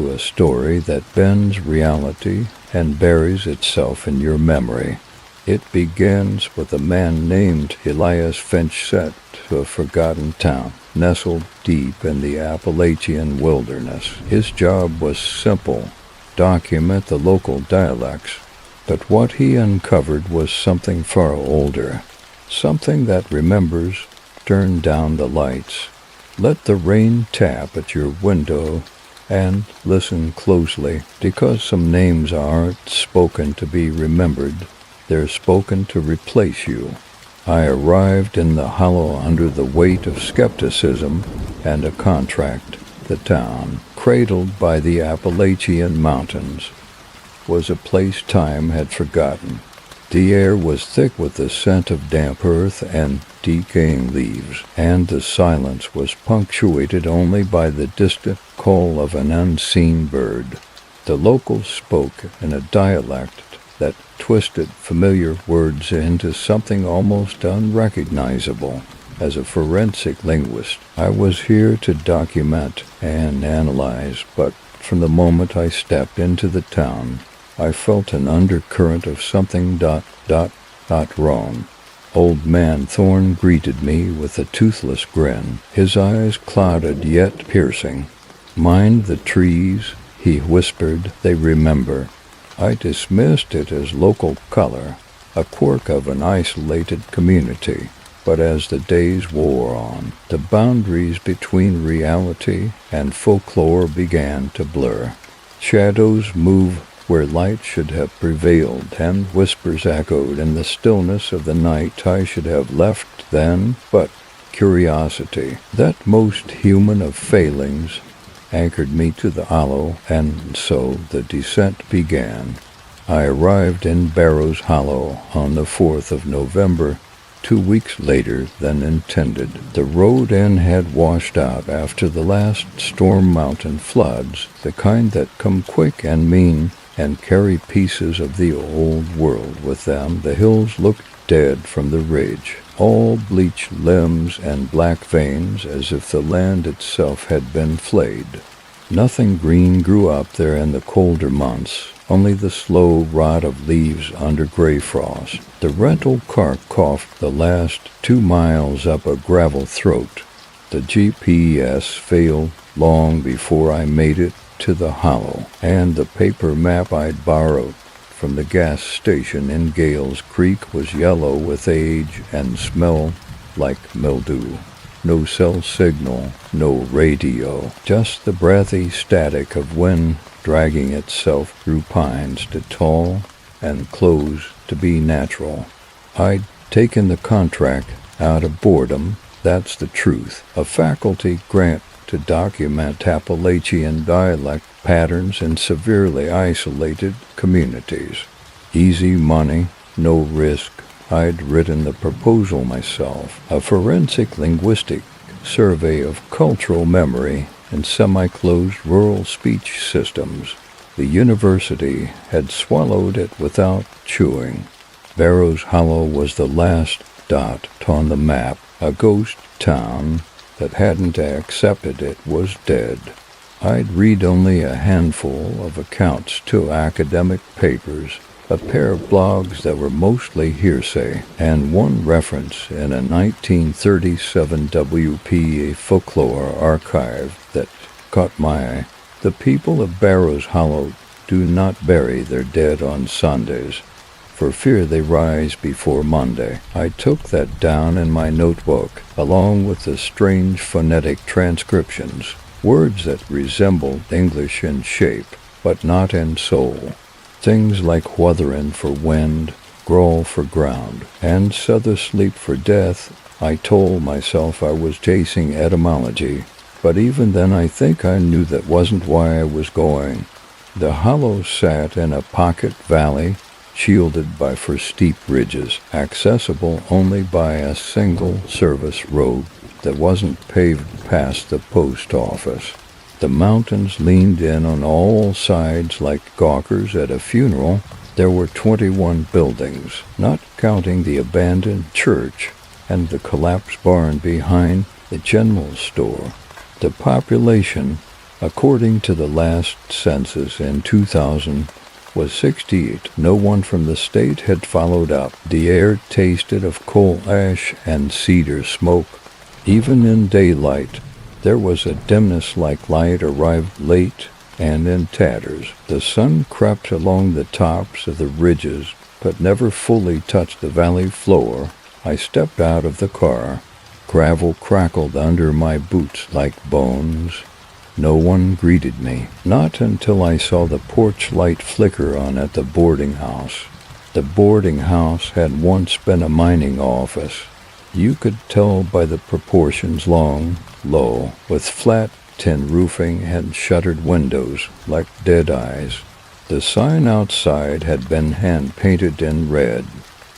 to a story that bends reality and buries itself in your memory. It begins with a man named Elias Finch set to a forgotten town, nestled deep in the Appalachian wilderness. His job was simple: document the local dialects. But what he uncovered was something far older, something that remembers. Turn down the lights. Let the rain tap at your window and listen closely, because some names aren't spoken to be remembered. They're spoken to replace you. I arrived in the hollow under the weight of skepticism and a contract. The town, cradled by the Appalachian Mountains, was a place time had forgotten. The air was thick with the scent of damp earth and decaying leaves, and the silence was punctuated only by the distant call of an unseen bird. The locals spoke in a dialect that twisted familiar words into something almost unrecognizable. As a forensic linguist, I was here to document and analyze, but from the moment I stepped into the town, I felt an undercurrent of something wrong. Old man Thorne greeted me with a toothless grin, his eyes clouded yet piercing. "Mind the trees," he whispered, "they remember." I dismissed it as local color, a quirk of an isolated community. But as the days wore on, the boundaries between reality and folklore began to blur. Shadows moved where light should have prevailed, and whispers echoed in the stillness of the night I should have left then, but curiosity, that most human of failings, anchored me to the hollow, and so the descent began. I arrived in Barrows Hollow on the 4th of November, 2 weeks later than intended. The road end had washed out after the last storm mountain floods, the kind that come quick and mean and carry pieces of the old world with them. The hills looked dead from the ridge, all bleached limbs and black veins, as if the land itself had been flayed. Nothing green grew up there in the colder months, only the slow rot of leaves under gray frost. The rental car coughed the last 2 miles up a gravel throat. The GPS failed long before I made it to the hollow, and the paper map I'd borrowed from the gas station in Gales Creek was yellow with age and smelled like mildew. No cell signal, no radio, just the breathy static of wind dragging itself through pines too tall and close to be natural. I'd taken the contract out of boredom, that's the truth, a faculty grant to document Appalachian dialect patterns in severely isolated communities. Easy money, no risk. I'd written the proposal myself, a forensic linguistic survey of cultural memory in semi-closed rural speech systems. The university had swallowed it without chewing. Barrows Hollow was the last dot on the map, a ghost town that hadn't accepted it was dead. I'd read only a handful of accounts to academic papers, a pair of blogs that were mostly hearsay, and one reference in a 1937 WPA folklore archive that caught my eye. The people of Barrows Hollow do not bury their dead on Sundays, for fear they rise before Monday. I took that down in my notebook, along with the strange phonetic transcriptions, words that resembled English in shape, but not in soul. Things like whutherin' for wind, growl for ground, and sother sleep for death. I told myself I was chasing etymology, but even then I think I knew that wasn't why I was going. The hollow sat in a pocket valley, shielded by steep ridges, accessible only by a single service road that wasn't paved past the post office. The mountains leaned in on all sides like gawkers at a funeral. There were 21 buildings, not counting the abandoned church and the collapsed barn behind the general store. The population according to the last census in 2000, was 68. No one from the state had followed up. The air tasted of coal ash and cedar smoke. Even in daylight, there was a dimness like light arrived late and in tatters. The sun crept along the tops of the ridges, but never fully touched the valley floor. I stepped out of the car. Gravel crackled under my boots like bones. No one greeted me, not until I saw the porch light flicker on at the boarding house. The boarding house had once been a mining office. You could tell by the proportions, long, low, with flat tin roofing and shuttered windows like dead eyes. The sign outside had been hand-painted in red,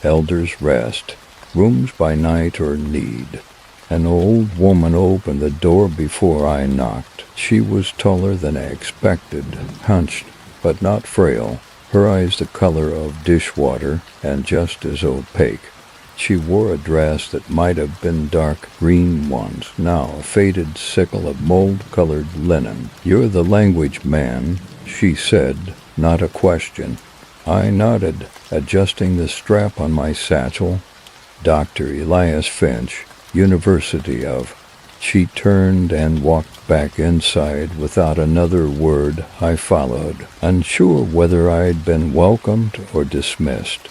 Elders Rest, Rooms by Night or Need. An old woman opened the door before I knocked. She was taller than I expected, hunched, but not frail, her eyes the color of dishwater and just as opaque. She wore a dress that might have been dark green once, now a faded sickle of mold-colored linen. "You're the language man," she said, not a question. I nodded, adjusting the strap on my satchel. "Dr. Elias Finch, University of..." She turned and walked back inside without another word. I followed, unsure whether I'd been welcomed or dismissed.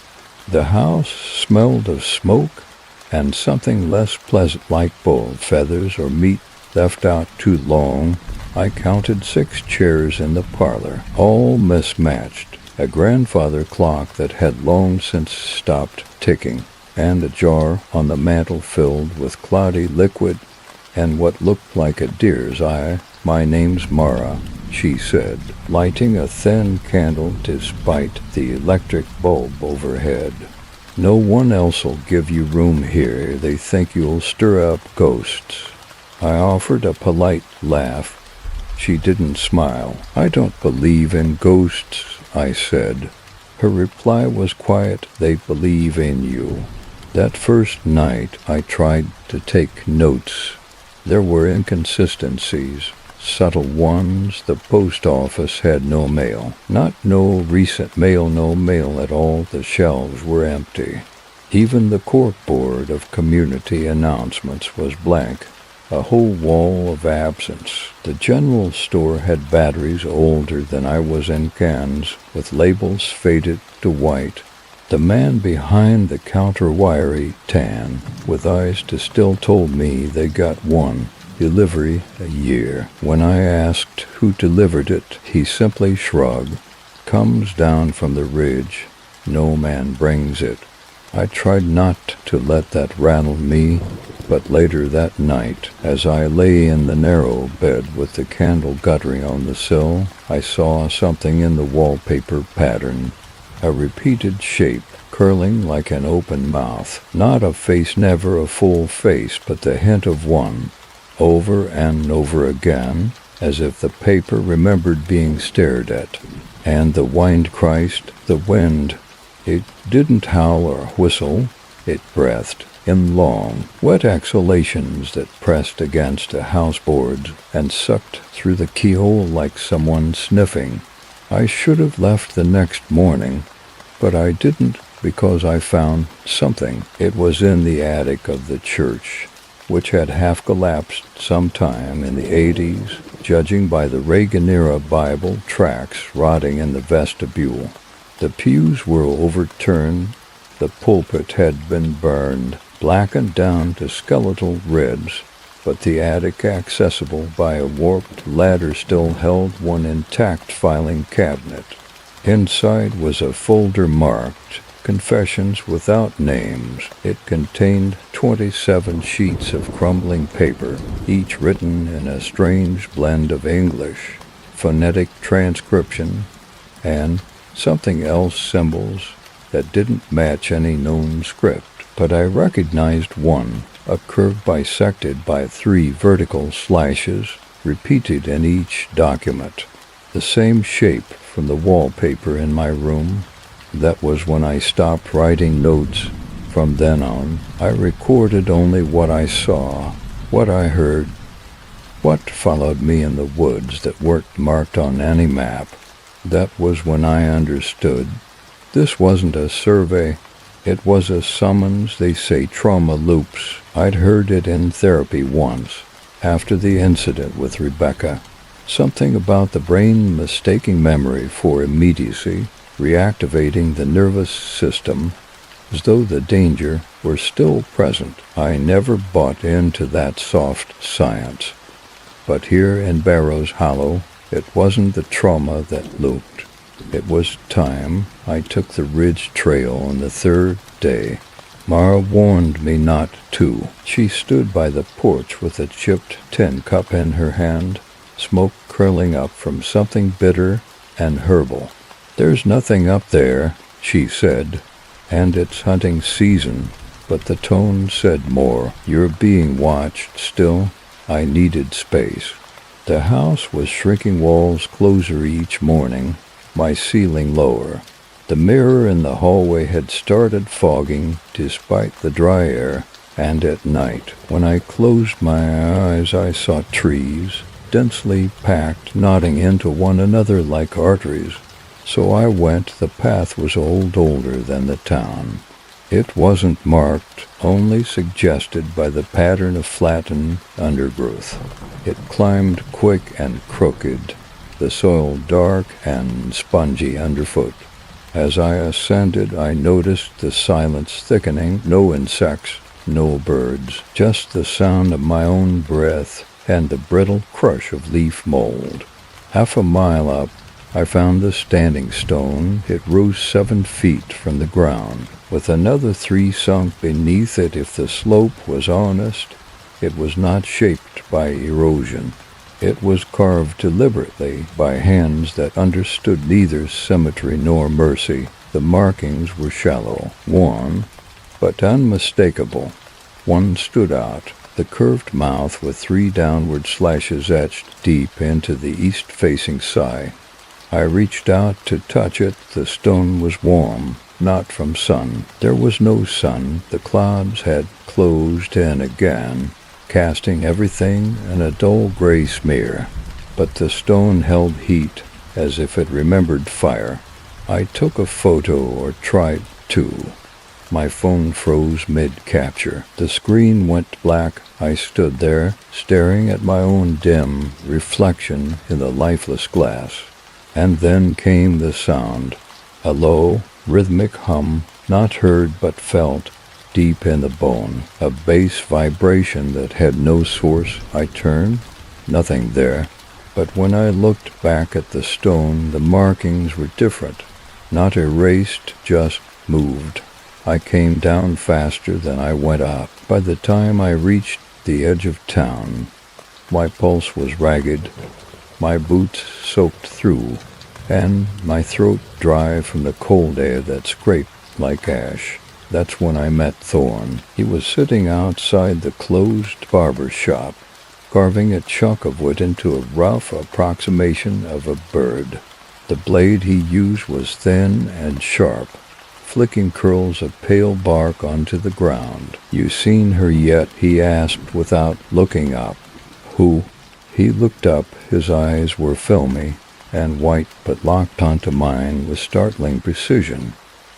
The house smelled of smoke and something less pleasant like bull feathers or meat left out too long. I counted 6 chairs in the parlor, all mismatched, a grandfather clock that had long since stopped ticking, and a jar on the mantel filled with cloudy liquid and what looked like a deer's eye. "My name's Mara," she said, lighting a thin candle despite the electric bulb overhead. "No one else'll give you room here. They think you'll stir up ghosts." I offered a polite laugh. She didn't smile. "I don't believe in ghosts," I said. Her reply was quiet. "They believe in you." That first night I tried to take notes. There were inconsistencies, subtle ones. The post office had no mail. Not no recent mail, no mail at all. The shelves were empty. Even the corkboard of community announcements was blank. A whole wall of absence. The general store had batteries older than I was in cans, with labels faded to white. The man behind the counter, wiry, tan, with eyes to still, told me they got one delivery a year. When I asked who delivered it, he simply shrugged. "Comes down from the ridge. No man brings it." I tried not to let that rattle me, but later that night, as I lay in the narrow bed with the candle guttering on the sill, I saw something in the wallpaper pattern. A repeated shape, curling like an open mouth. Not a face, never a full face, but the hint of one. Over and over again, as if the paper remembered being stared at. And the wind Christ, the wind. It didn't howl or whistle. It breathed in long, wet exhalations that pressed against the houseboards and sucked through the keyhole like someone sniffing. I should have left the next morning, but I didn't, because I found something. It was in the attic of the church, which had half collapsed sometime in the 80s, judging by the Reagan-era Bible tracts rotting in the vestibule. The pews were overturned, the pulpit had been burned, blackened down to skeletal ribs, but the attic, accessible by a warped ladder, still held one intact filing cabinet. Inside was a folder marked Confessions Without Names. It contained 27 sheets of crumbling paper, each written in a strange blend of English, phonetic transcription, and something else, symbols that didn't match any known script. But I recognized one, a curve bisected by 3 vertical slashes, repeated in each document. The same shape from the wallpaper in my room. That was when I stopped writing notes. From then on, I recorded only what I saw, what I heard, What followed me in the woods that weren't marked on any map? That was when I understood. This wasn't a survey. It was a summons. They say trauma loops. I'd heard it in therapy once, after the incident with Rebecca. Something about the brain mistaking memory for immediacy, reactivating the nervous system, as though the danger were still present. I never bought into that soft science. But here in Barrows Hollow, it wasn't the trauma that looped. It was time. I took the ridge trail on the third day. Mara warned me not to. She stood by the porch with a chipped tin cup in her hand, smoke curling up from something bitter and herbal. "There's nothing up there," she said, "and it's hunting season." But the tone said more. "You're being watched still." I needed space. The house was shrinking walls closer each morning, my ceiling lower. The mirror in the hallway had started fogging despite the dry air, and at night, when I closed my eyes, I saw trees, densely packed, knotting into one another like arteries. So I went. The path was older than the town. It wasn't marked, only suggested by the pattern of flattened undergrowth. It climbed quick and crooked, the soil dark and spongy underfoot. As I ascended, I noticed the silence thickening. No insects, no birds, just the sound of my own breath and the brittle crush of leaf mold. Half a mile up, I found a standing stone. It rose 7 feet from the ground, with another 3 sunk beneath it. If the slope was honest, it was not shaped by erosion. It was carved deliberately by hands that understood neither symmetry nor mercy. The markings were shallow, worn, but unmistakable. One stood out, the curved mouth with 3 downward slashes etched deep into the east-facing side. I reached out to touch it. The stone was warm, not from sun. There was no sun. The clouds had closed in again, casting everything in a dull gray smear. But the stone held heat, as if it remembered fire. I took a photo, or tried to. My phone froze mid-capture. The screen went black. I stood there, staring at my own dim reflection in the lifeless glass. And then came the sound, a low, rhythmic hum, not heard but felt, deep in the bone, a bass vibration that had no source. I turned, nothing there. But when I looked back at the stone, the markings were different, not erased, just moved. I came down faster than I went up. By the time I reached the edge of town, my pulse was ragged, my boots soaked through, and my throat dry from the cold air that scraped like ash. That's when I met Thorne. He was sitting outside the closed barber shop, carving a chunk of wood into a rough approximation of a bird. The blade he used was thin and sharp, flicking curls of pale bark onto the ground. "You seen her yet?" he asked without looking up. "Who?" He looked up. His eyes were filmy and white, but locked onto mine with startling precision.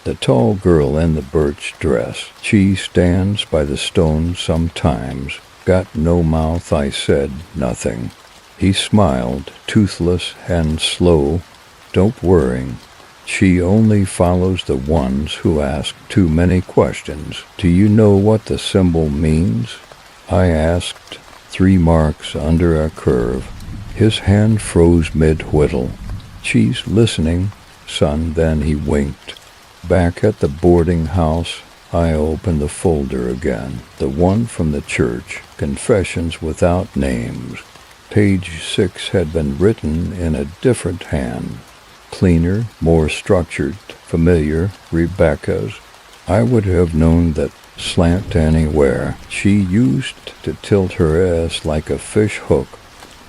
"The tall girl in the birch dress. She stands by the stone sometimes. Got no mouth." I said nothing. He smiled, toothless and slow. "Don't worry. She only follows the ones who ask too many questions." "Do you know what the symbol means?" I asked. 3 marks under a curve. His hand froze mid-whittle. "She's listening, son." Then he winked. Back at the boarding house, I opened the folder again, the one from the church, Confessions Without Names. Page 6 had been written in a different hand, cleaner, more structured, familiar, Rebecca's. I would have known that slant anywhere. She used to tilt her ass like a fish hook,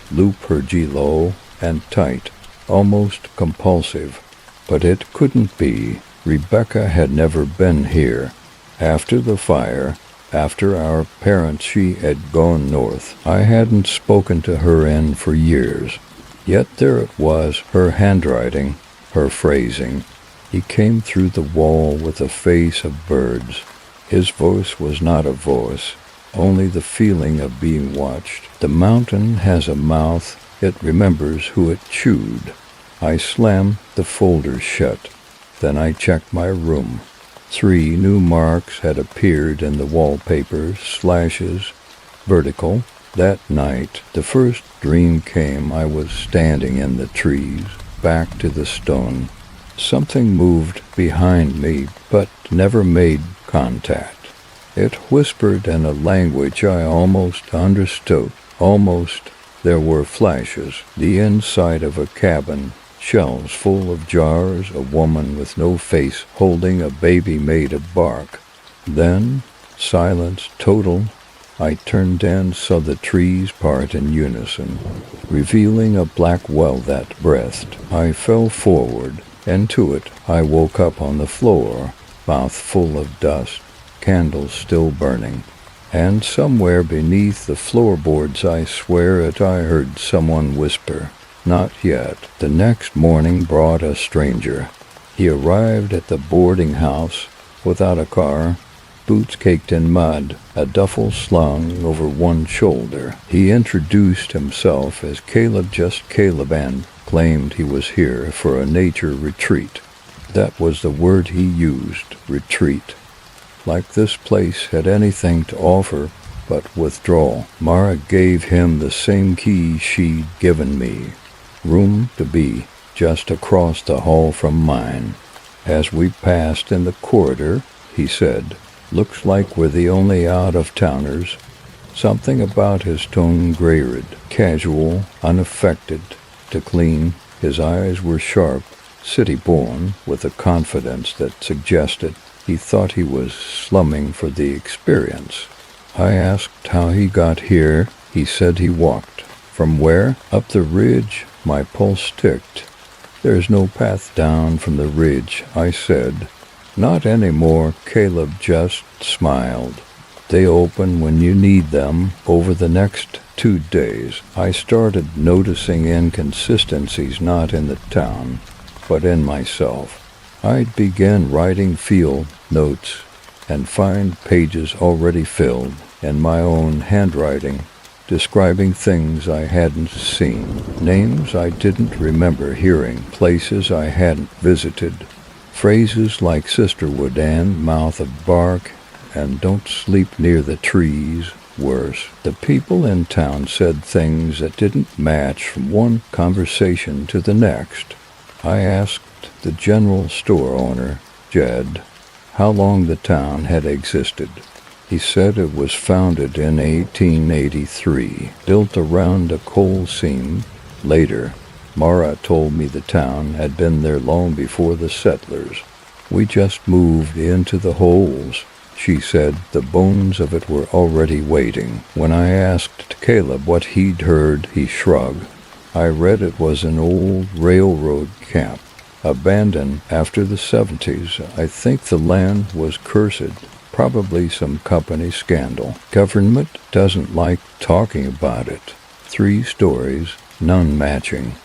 loop her G low and tight, almost compulsive. But it couldn't be. Rebecca had never been here. After the fire, After our parents, she had gone north. I hadn't spoken to her for years. Yet there it was, her handwriting, her phrasing. He came through the wall with a face of birds. His voice was not a voice, only the feeling of being watched. The mountain has a mouth, it remembers who it chewed. I slammed the folder shut. Then I checked my room. 3 new marks had appeared in the wallpaper, slashes, vertical. That night, the first dream came. I was standing in the trees, back to the stone. Something moved behind me, but never made contact. It whispered in a language I almost understood. Almost. There were flashes. The inside of a cabin. Shelves full of jars, a woman with no face holding a baby made of bark. Then, silence total. I turned and saw the trees part in unison, revealing a black well that breathed. I fell forward. Into it, I woke up on the floor, mouth full of dust, candles still burning. And somewhere beneath the floorboards, I swear it, I heard someone whisper, "Not yet." The next morning brought a stranger. He arrived at the boarding house without a car, boots caked in mud, a duffel slung over one shoulder. He introduced himself as Caleb, just Caleb, and claimed he was here for a nature retreat. That was the word he used, retreat. Like this place had anything to offer but withdrawal. Mara gave him the same key she'd given me. Room to be, just across the hall from mine. As we passed in the corridor, he said, "Looks like we're the only out-of-towners." Something about his tone grated, casual, unaffected, to clean. His eyes were sharp, city-born, with a confidence that suggested he thought he was slumming for the experience. I asked how he got here. He said he walked. From where? Up the ridge. My pulse ticked. "There's no path down from the ridge," I said. "Not anymore." Caleb just smiled. "They open when you need them." Over the next 2 days, I started noticing inconsistencies not in the town, but in myself. I'd begin writing field notes and find pages already filled in my own handwriting, describing things I hadn't seen, names I didn't remember hearing, places I hadn't visited, phrases like sisterwood and mouth of bark and don't sleep near the trees. Worse, the people in town said things that didn't match from one conversation to the next. I asked the general store owner, Jed, how long the town had existed. He said it was founded in 1883, built around a coal seam. Later, Mara told me the town had been there long before the settlers. We just moved into the holes. She said the bones of it were already waiting. When I asked Caleb what he'd heard, he shrugged. I read it was an old railroad camp, abandoned after the 70s. I think the land was cursed. Probably some company scandal. Government doesn't like talking about it. 3 stories, none matching,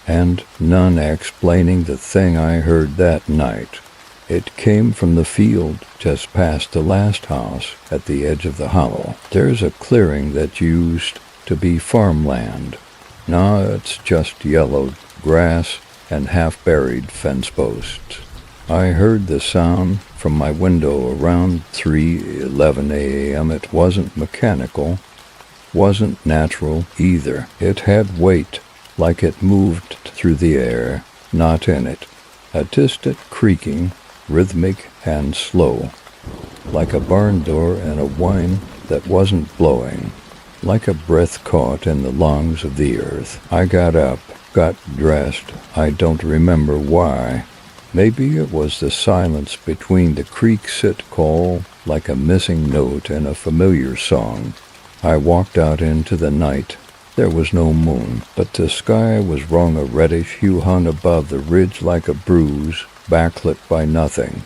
and none explaining the thing I heard that night. It came from the field just past the last house at the edge of the hollow. There's a clearing that used to be farmland. Now it's just yellowed grass and half-buried fence posts. I heard the sound from my window around 3:11 a.m. It wasn't mechanical, wasn't natural either. It had weight, like it moved through the air, not in it. A distant creaking, rhythmic and slow, like a barn door in a wind that wasn't blowing, like a breath caught in the lungs of the earth. I got up, got dressed. I don't remember why. Maybe it was the silence between the creek-sit call, like a missing note in a familiar song. I walked out into the night. There was no moon, but the sky was wrung a reddish hue, hung above the ridge like a bruise, backlit by nothing.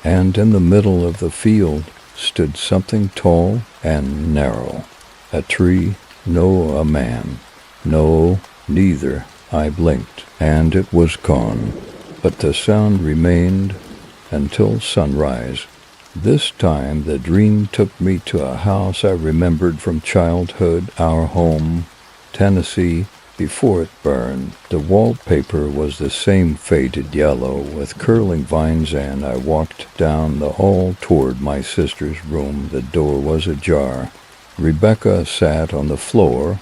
And in the middle of the field, stood something tall and narrow. A tree, no a man. No, neither. I blinked, and it was gone. But the sound remained until sunrise. This time the dream took me to a house I remembered from childhood, our home, Tennessee, before it burned. The wallpaper was the same faded yellow with curling vines, and I walked down the hall toward my sister's room. The door was ajar. Rebecca sat on the floor,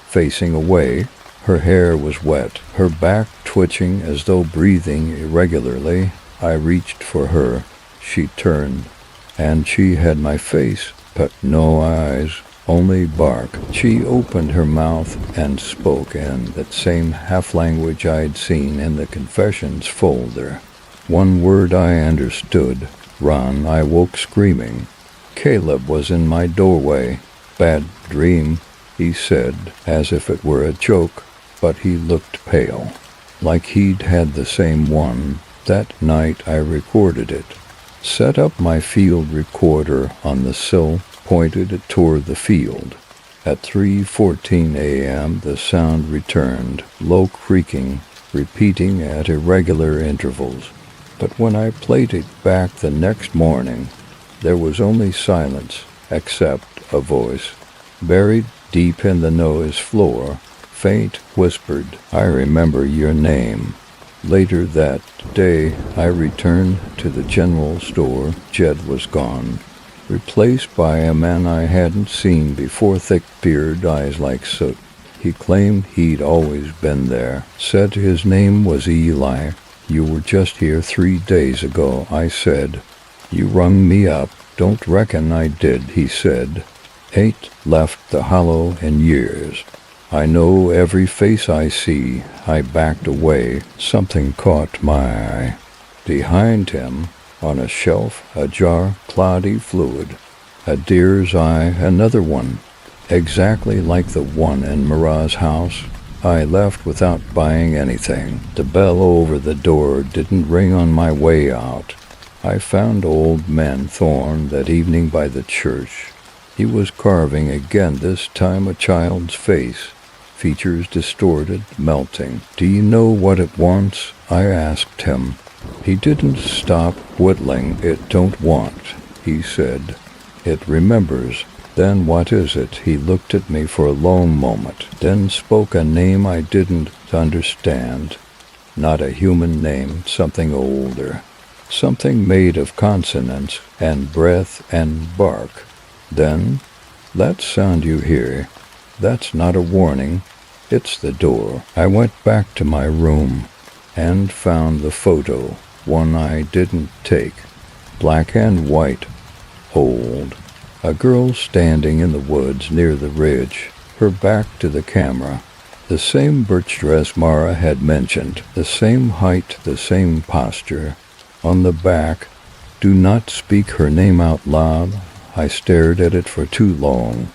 facing away. Her hair was wet, her back twitching as though breathing irregularly. I reached for her. She turned, and she had my face, but no eyes, only bark. She opened her mouth and spoke in that same half-language I'd seen in the confessions folder. One word I understood. Run. I woke screaming. Caleb was in my doorway. Bad dream, he said, as if it were a joke, but he looked pale, like he'd had the same one. That night I recorded it. Set up my field recorder on the sill, pointed it toward the field. At 3:14 a.m. the sound returned, low creaking, repeating at irregular intervals. But when I played it back the next morning, there was only silence, except a voice, buried deep in the noise floor, faint, whispered, "I remember your name." Later that day, I returned to the general store. Jed was gone, replaced by a man I hadn't seen before, thick beard, eyes like soot. He claimed he'd always been there, said his name was Eli. "You were just here 3 days ago," I said. "You rung me up." "Don't reckon I did," he said. "Ain't left the hollow in years. I know every face I see." I backed away. Something caught my eye. Behind him, on a shelf, a jar, cloudy fluid. A deer's eye, another one, exactly like the one in Mara's house. I left without buying anything. The bell over the door didn't ring on my way out. I found old man Thorne that evening by the church. He was carving again, this time a child's face, features distorted, melting. "Do you know what it wants?" I asked him. He didn't stop whittling. "It don't want," he said. "It remembers." "Then what is it?" He looked at me for a long moment, then spoke a name I didn't understand. Not a human name, something older. Something made of consonants and breath and bark. Then, "That sound you hear, that's not a warning. It's the door." I went back to my room and found the photo, one I didn't take. Black and white, old. A girl standing in the woods near the ridge, her back to the camera. The same birch dress Mara had mentioned, the same height, the same posture. On the back, "Do not speak her name out loud." I stared at it for too long.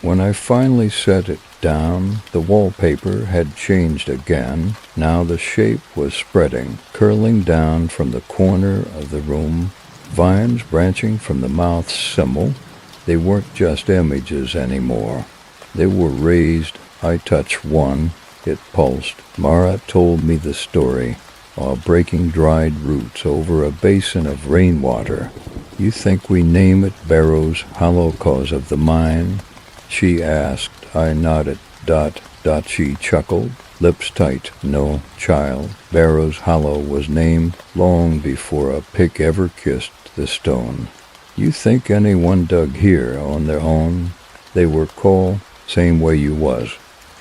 When I finally set it down, the wallpaper had changed again. Now the shape was spreading, curling down from the corner of the room, vines branching from the mouth symbol. They weren't just images anymore. They were raised. I touched one. It pulsed. Mara told me the story, while breaking dried roots over a basin of rainwater. "You think we name it Barrow's Hollow 'cause of the mine?" she asked. I nodded. She chuckled, lips tight. "No, child. Barrow's Hollow was named long before a pick ever kissed the stone. You think anyone dug here on their own? They were called same way you was."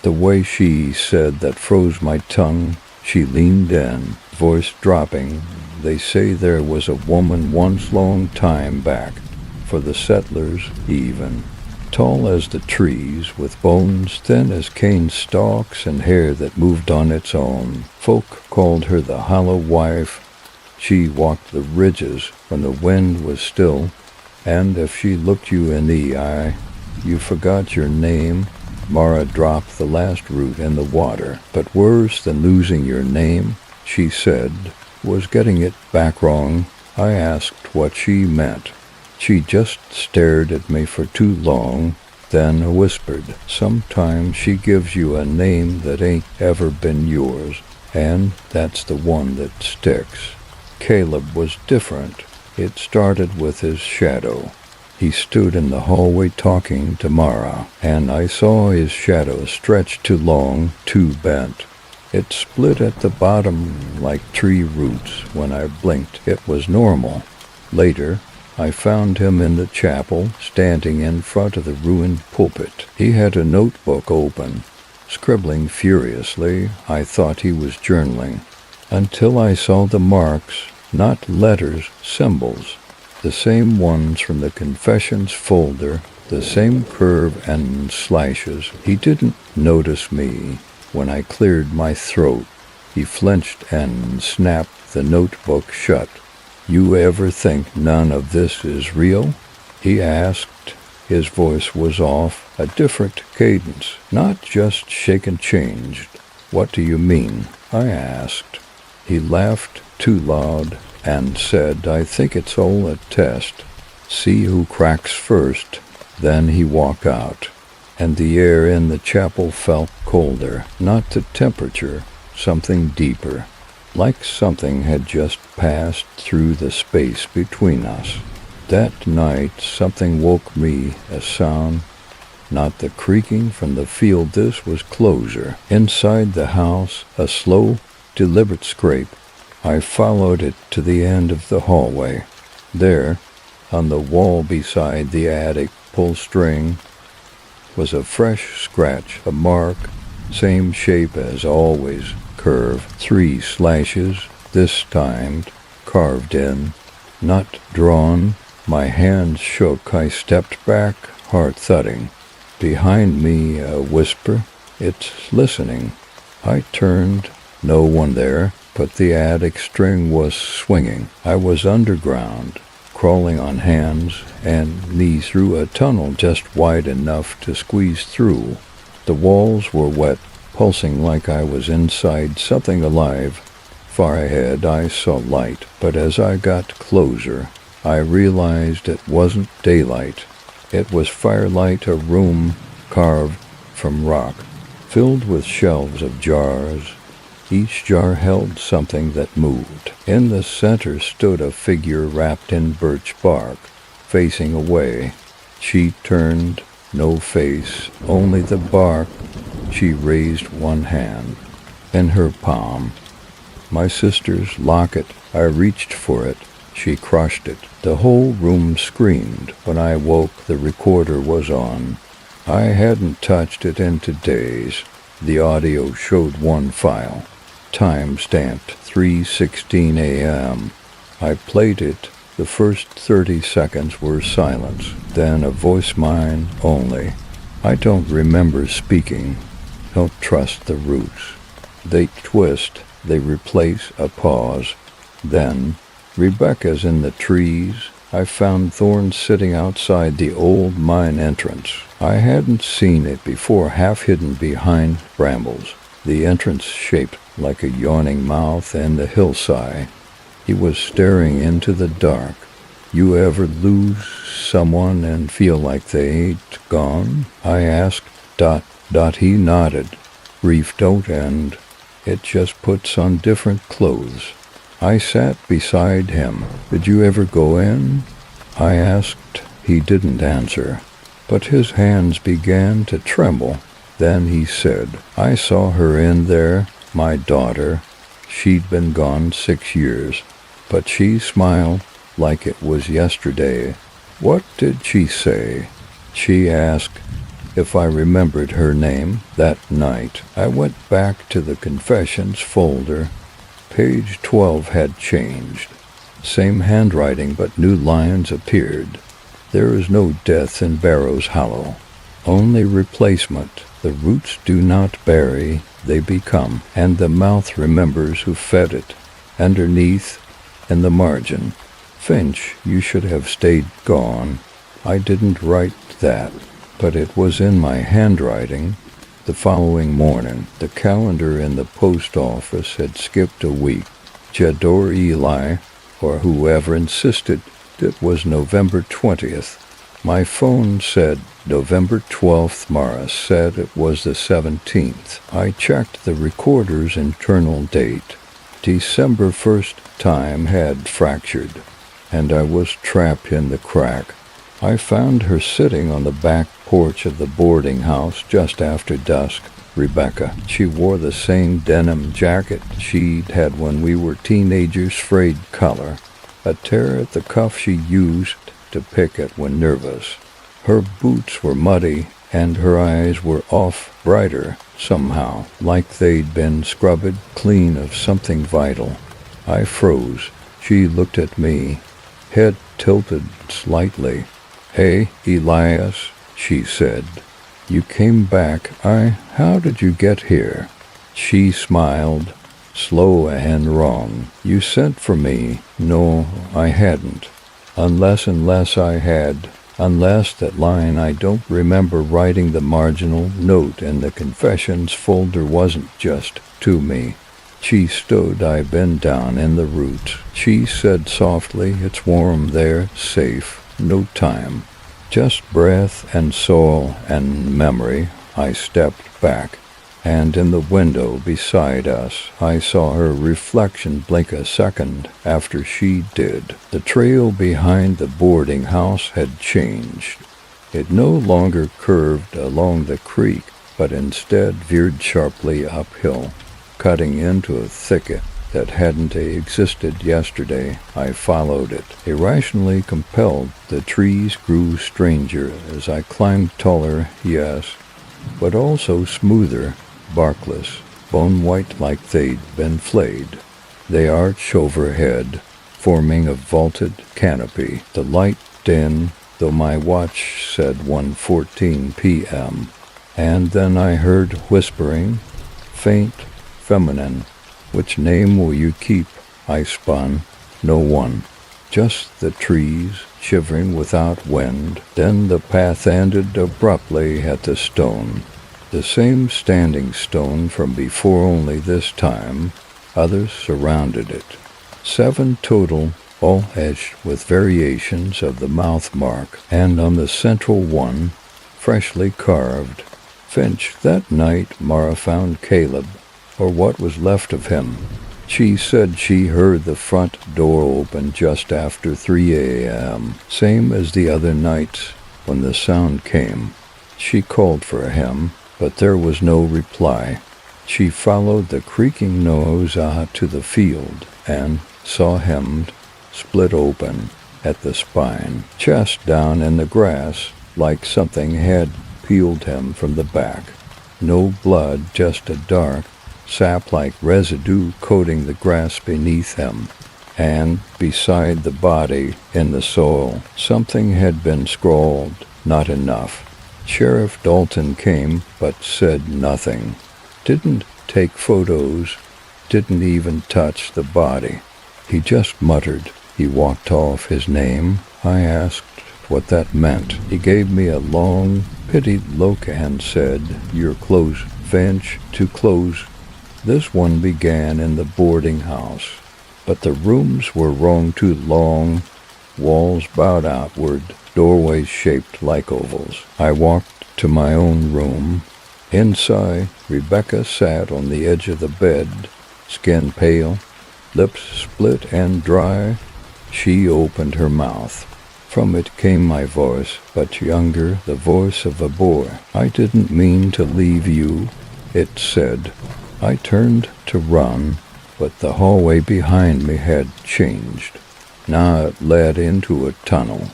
The way she said that froze my tongue. She leaned in, voice dropping. "They say there was a woman once, long time back, for the settlers even. Tall as the trees, with bones thin as cane stalks and hair that moved on its own. Folk called her the Hollow Wife. She walked the ridges when the wind was still, and if she looked you in the eye, you forgot your name." Mara dropped the last root in the water. "But worse than losing your name," she said, "was getting it back wrong." I asked what she meant. She just stared at me for too long, then whispered. Sometimes she gives you a name that ain't ever been yours, and that's the one that sticks. Caleb was different. It started with his shadow. He stood in the hallway talking to Mara, and I saw his shadow stretch too long, too bent. It split at the bottom like tree roots. When I blinked, it was normal. Later, I found him in the chapel, standing in front of the ruined pulpit. He had a notebook open, scribbling furiously. I thought he was journaling, until I saw the marks, not letters, symbols. The same ones from the confessions folder, the same curve and slashes. He didn't notice me. When I cleared my throat, he flinched and snapped the notebook shut. You ever think none of this is real? He asked. His voice was off, a different cadence, not just shaken changed. What do you mean? I asked. He laughed too loud and said, I think it's all a test. See who cracks first. Then he walked out, and the air in the chapel felt colder, not the temperature, something deeper, like something had just passed through the space between us. That night something woke me, a sound, not the creaking from the field. This was closer. Inside the house, a slow, deliberate scrape. I followed it to the end of the hallway. There, on the wall beside the attic pull string, was a fresh scratch, a mark, same shape as always, curve, 3 slashes, this time carved in, not drawn. My hands shook. I stepped back, heart thudding. Behind me, a whisper, it's listening. I turned, no one there, but the attic string was swinging. I was underground, crawling on hands and knees through a tunnel just wide enough to squeeze through. The walls were wet, pulsing like I was inside something alive. Far ahead I saw light, but as I got closer, I realized it wasn't daylight. It was firelight, a room carved from rock, filled with shelves of jars. Each jar held something that moved. In the center stood a figure wrapped in birch bark, facing away. She turned, no face, only the bark. She raised one hand. In her palm, my sister's locket. I reached for it. She crushed it. The whole room screamed. When I woke, the recorder was on. I hadn't touched it in days. The audio showed one file, time-stamped 3:16 a.m. I played it. The first 30 seconds were silence, then a voice, mine only. I don't remember speaking. Don't trust the roots. They twist, they replace a pause. Then, Rebecca's in the trees. I found Thorn sitting outside the old mine entrance. I hadn't seen it before, half hidden behind brambles. The entrance shaped like a yawning mouth in the hillside. He was staring into the dark. You ever lose someone and feel like they ain't gone? I asked. He nodded. Grief don't end. It just puts on different clothes. I sat beside him. Did you ever go in? I asked. He didn't answer, but his hands began to tremble. Then he said, I saw her in there, my daughter. She'd been gone 6 years, but she smiled like it was yesterday. What did she say? She asked if I remembered her name. That night, I went back to the confessions folder. Page 12 had changed. Same handwriting, but new lines appeared. There is no death in Barrows Hollow, only replacement. The roots do not bury, they become, and the mouth remembers who fed it. Underneath, in the margin, Finch, you should have stayed gone. I didn't write that, but it was in my handwriting. The following morning, the calendar in the post office had skipped a week. Jedor Eli, or whoever insisted it was November 20th. My phone said November 12th. Mara said it was the 17th. I checked the recorder's internal date. December 1st time had fractured, and I was trapped in the crack. I found her sitting on the back porch of the boarding house just after dusk. Rebecca. She wore the same denim jacket she'd had when we were teenagers, frayed collar, a tear at the cuff she used to pick at when nervous. Her boots were muddy, and her eyes were off brighter, somehow, like they'd been scrubbed clean of something vital. I froze. She looked at me, head tilted slightly. "Hey, Elias," she said. "You came back. How did you get here?" She smiled, slow and wrong. "You sent for me." "No, I hadn't. Unless I had. Unless that line I don't remember writing the marginal note in the confessions folder wasn't just to me." She stood. "I bent down in the roots." She said softly, "It's warm there, safe, no time. Just breath and soil and memory." I stepped back, and in the window beside us, I saw her reflection blink a second after she did. The trail behind the boarding house had changed. It no longer curved along the creek, but instead veered sharply uphill, cutting into a thicket that hadn't existed yesterday. I followed it, irrationally compelled. The trees grew stranger as I climbed, taller, yes, but also smoother, barkless, bone-white like they'd been flayed. They arched overhead, forming a vaulted canopy. The light dim, though my watch said 1:14 p.m. And then I heard whispering, faint, feminine. "Which name will you keep?" I spun. "No one. Just the trees, shivering without wind." Then the path ended abruptly at the stone. The same standing stone from before, only this time others surrounded it. 7 total, all etched with variations of the mouth mark, and on the central one, freshly carved, "Finch." That night Mara found Caleb, or what was left of him. She said she heard the front door open just after 3 a.m., same as the other nights when the sound came. She called for him, but there was no reply. She followed the creaking nose out to the field and saw him split open at the spine, chest down in the grass, like something had peeled him from the back. No blood, just a dark, sap-like residue coating the grass beneath him, and beside the body, in the soil, something had been scrawled, "Not enough." Sheriff Dalton came, but said nothing. Didn't take photos, didn't even touch the body. He just muttered. He walked off. His name? I asked what that meant. He gave me a long, pitied look and said, "You're close, Finch, too close." This one began in the boarding house, but the rooms were wrong, too long, walls bowed outward, doorways shaped like ovals. I walked to my own room. Inside, Rebecca sat on the edge of the bed, skin pale, lips split and dry. She opened her mouth. From it came my voice, but younger, the voice of a boy. "I didn't mean to leave you," it said. I turned to run, but the hallway behind me had changed. Now it led into a tunnel,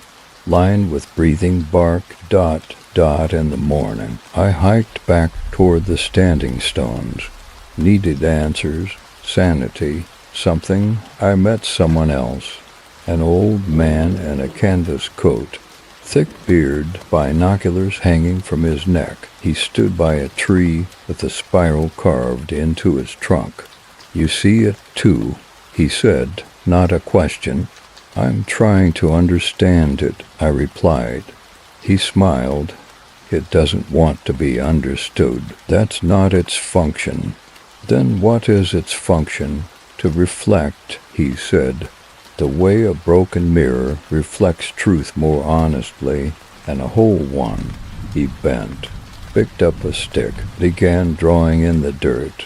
lined with breathing bark, dot, dot in the morning. I hiked back toward the standing stones. Needed answers, sanity, something. I met someone else, an old man in a canvas coat, thick beard, binoculars hanging from his neck. He stood by a tree with a spiral carved into its trunk. "You see it too," he said, not a question. "I'm trying to understand it," I replied. He smiled. "It doesn't want to be understood. That's not its function." "Then what is its function?" "To reflect," he said. the way a broken mirror reflects truth more honestly than a whole one. He bent, picked up a stick, began drawing in the dirt.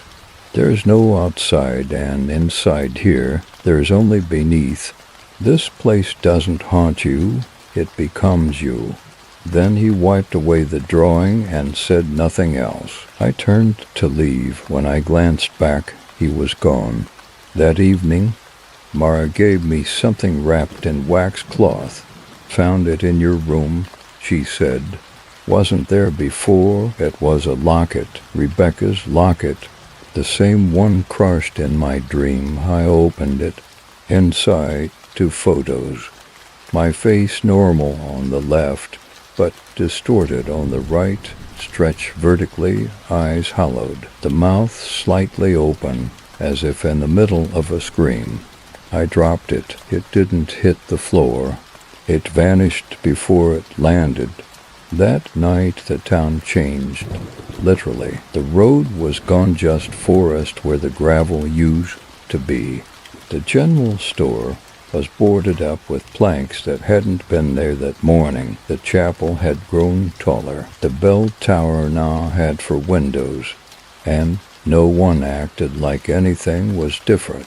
There's no outside and inside here, there's only beneath. This place doesn't haunt you, it becomes you. Then he wiped away the drawing and said nothing else. I turned to leave. When I glanced back, he was gone. That evening, Mara gave me something wrapped in wax cloth. Found it in your room, she said. Wasn't there before. It was a locket, Rebecca's locket. The same one crushed in my dream. I opened it. Inside, 2 photos. My face normal on the left, but distorted on the right, stretched vertically, eyes hollowed, the mouth slightly open, as if in the middle of a scream. I dropped it. It didn't hit the floor. It vanished before it landed. That night the town changed, literally. The road was gone, just forest where the gravel used to be. The general store was boarded up with planks that hadn't been there that morning. The chapel had grown taller. The bell tower now had 4 windows, and no one acted like anything was different.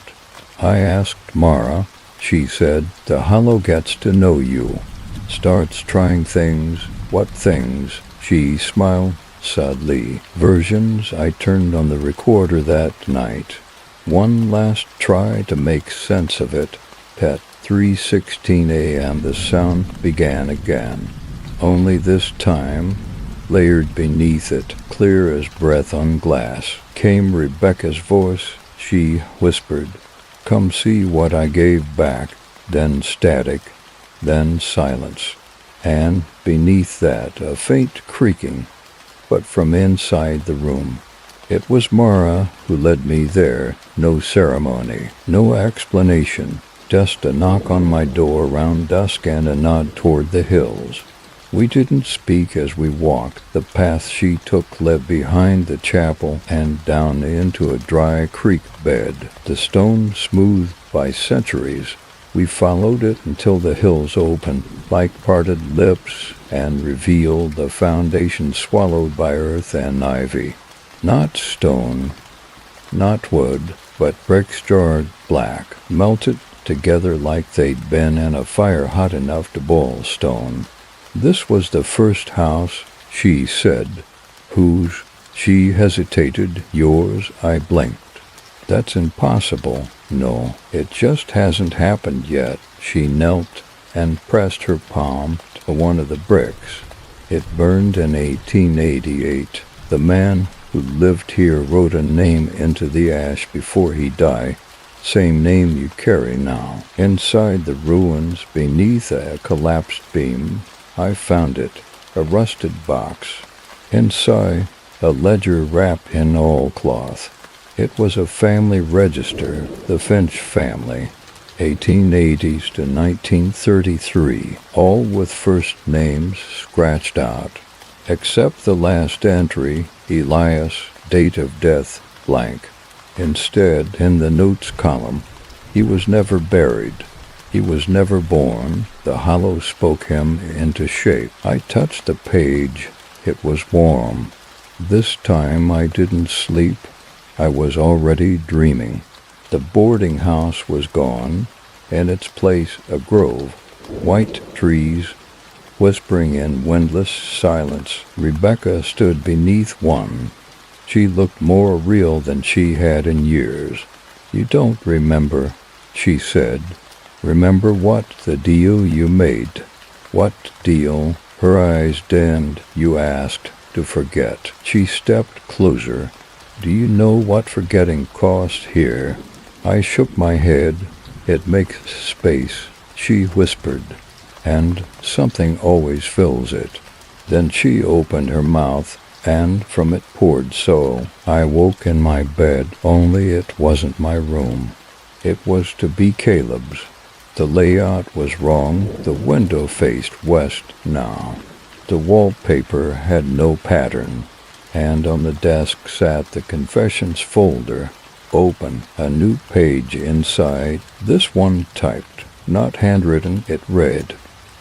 I asked Mara. She said, the hollow gets to know you, starts trying things. What things? She smiled sadly. Versions. I turned on the recorder that night. One last try to make sense of it. At 3:16 a.m. the sound began again. Only this time, layered beneath it, clear as breath on glass, came Rebecca's voice. She whispered, come see what I gave back. Then static, then silence. And beneath that, a faint creaking, but from inside the room. It was Mara who led me there. No ceremony, no explanation. Just a knock on my door around dusk and a nod toward the hills. We didn't speak as we walked. The path she took led behind the chapel and down into a dry creek bed, the stone smoothed by centuries. We followed it until the hills opened like parted lips and revealed the foundation swallowed by earth and ivy. Not stone, not wood, but bricks jarred black, melted together like they'd been in a fire hot enough to boil stone. This was the first house, she said. Whose? She hesitated. Yours? I blinked. That's impossible. No, it just hasn't happened yet. She knelt and pressed her palm to one of the bricks. It burned in 1888. The man who lived here wrote a name into the ash before he died. Same name you carry now. Inside the ruins, beneath a collapsed beam, I found it, a rusted box. Inside, a ledger wrapped in oilcloth. It was a family register, the Finch family, 1880s to 1933, all with first names scratched out, except the last entry, Elias, date of death, blank. Instead, in the notes column, he was never buried. He was never born. The hollow spoke him into shape. I touched the page. It was warm. This time I didn't sleep. I was already dreaming. The boarding house was gone. In its place, a grove. White trees, whispering in windless silence. Rebecca stood beneath one. She looked more real than she had in years. You don't remember, she said. Remember what? The deal you made. What deal? Her eyes dimmed. You asked to forget. She stepped closer. Do you know what forgetting cost here? I shook my head. It makes space, she whispered, and something always fills it. Then she opened her mouth, and from it poured soul. I woke in my bed, only it wasn't my room. It was to be Caleb's. The layout was wrong. The window faced west now. The wallpaper had no pattern, and on the desk sat the confessions folder, open, a new page inside, this one typed. not handwritten, it read.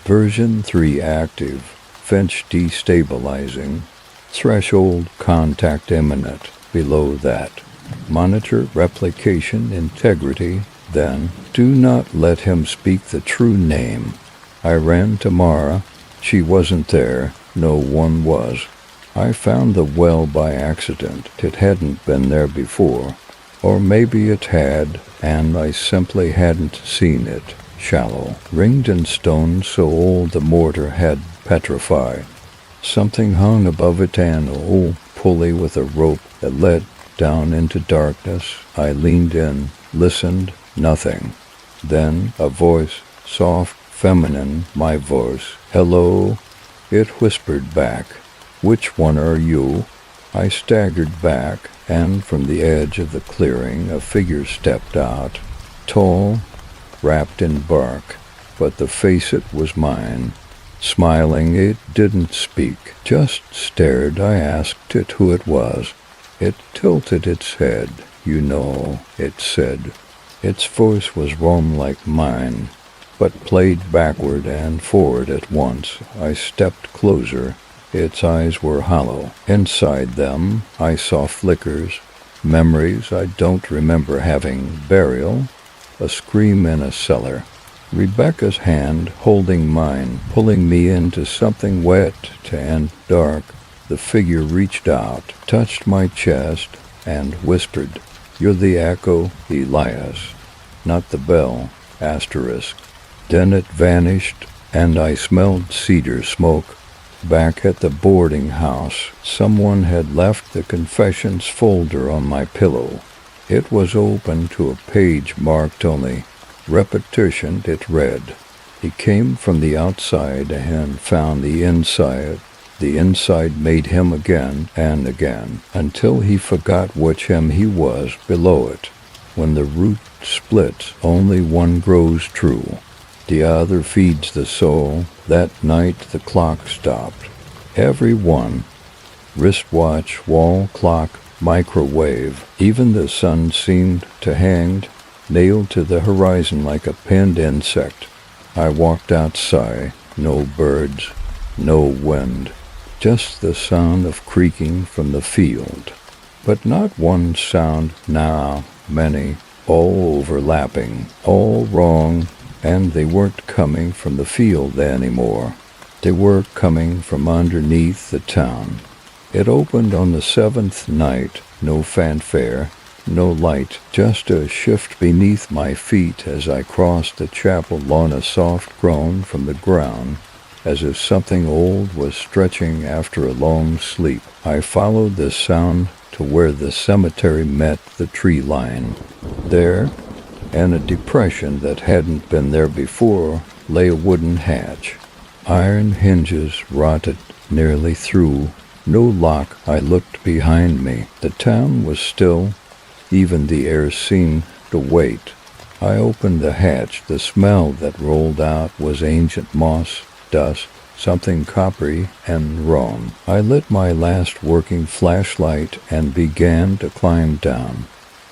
Version 3 active. Finch destabilizing. Threshold contact imminent. Below that. Monitor replication integrity. Then, do not let him speak the true name. I ran to Mara. She wasn't there. No one was. I found the well by accident. It hadn't been there before. Or maybe it had, and I simply hadn't seen it. Shallow, ringed in stone so old the mortar had petrified. Something hung above it, an old pulley with a rope that led down into darkness. I leaned in, listened, nothing. Then a voice, soft, feminine, my voice. Hello? It whispered back. Which one are you? I staggered back, and from the edge of the clearing a figure stepped out, tall, wrapped in bark, but the face it was mine. Smiling, it didn't speak, just stared. I asked it who it was. It tilted its head. You know, it said. Its voice was warm like mine, but played backward and forward at once. I stepped closer. Its eyes were hollow. Inside them, I saw flickers, memories I don't remember having, burial, a scream in a cellar. Rebecca's hand holding mine, pulling me into something wet and dark. The figure reached out, touched my chest, and whispered, You're the echo, Elias, not the bell, asterisk. Then it vanished, and I smelled cedar smoke. Back at the boarding house, someone had left the confessions folder on my pillow. It was open to a page marked only repetition. It read. He came from the outside and found the inside. The inside made him again and again, until he forgot which him he was below it. When the root splits, only one grows true. The other feeds the soul. That night the clock stopped. Every one. Wristwatch, wall clock, microwave. Even the sun seemed to hang, nailed to the horizon like a pinned insect. I walked outside. No birds, no wind. Just the sound of creaking from the field. But not one sound now, many, all overlapping, all wrong. And they weren't coming from the field anymore. They were coming from underneath the town. It opened on the seventh night, no fanfare, no light, just a shift beneath my feet as I crossed the chapel lawn, a soft groan from the ground, as if something old was stretching after a long sleep. I followed the sound to where the cemetery met the tree line. There, and a depression that hadn't been there before, lay a wooden hatch. Iron hinges rotted nearly through. No lock. I looked behind me. The town was still. Even the air seemed to wait. I opened the hatch. The smell that rolled out was ancient moss, dust, something coppery and wrong. I lit my last working flashlight and began to climb down.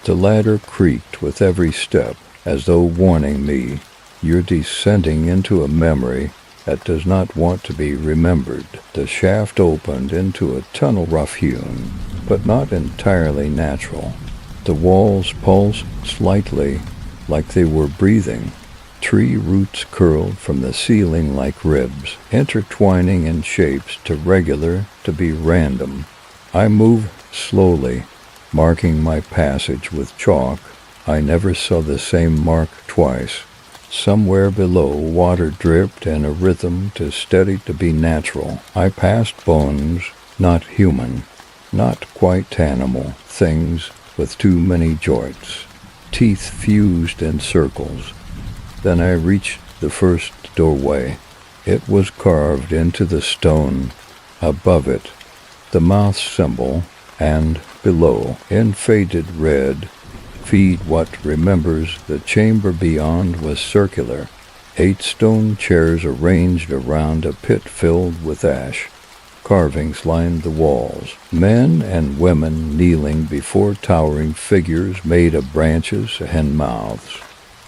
The ladder creaked with every step, as though warning me, you're descending into a memory that does not want to be remembered. The shaft opened into a tunnel rough-hewn, but not entirely natural. The walls pulsed slightly, like they were breathing. Tree roots curled from the ceiling like ribs, intertwining in shapes too regular to be random. I moved slowly, marking my passage with chalk. I never saw the same mark twice. Somewhere below, water dripped in a rhythm too steady to be natural. I passed bones, not human, not quite animal, things with too many joints. Teeth fused in circles. Then I reached the first doorway. It was carved into the stone. Above it, the mouth symbol, and below, in faded red, feed what remembers. The chamber beyond was circular. 8 stone chairs arranged around a pit filled with ash. Carvings lined the walls. Men and women kneeling before towering figures made of branches and mouths.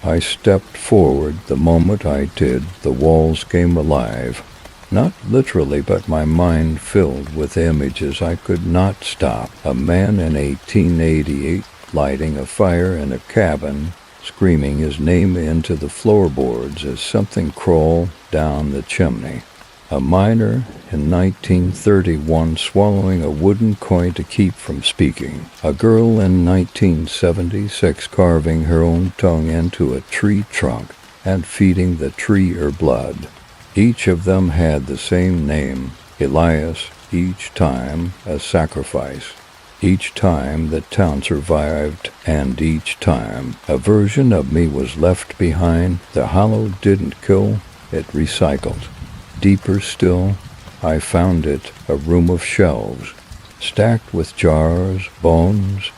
I stepped forward. The moment I did, the walls came alive. Not literally, but my mind filled with images I could not stop. A man in 1888 lighting a fire in a cabin, screaming his name into the floorboards as something crawled down the chimney. A miner in 1931 swallowing a wooden coin to keep from speaking. A girl in 1976 carving her own tongue into a tree trunk and feeding the tree her blood. Each of them had the same name, Elias, each time a sacrifice. Each time the town survived, and each time a version of me was left behind. The hollow didn't kill, it recycled. Deeper still, I found it, a room of shelves, stacked with jars, bones,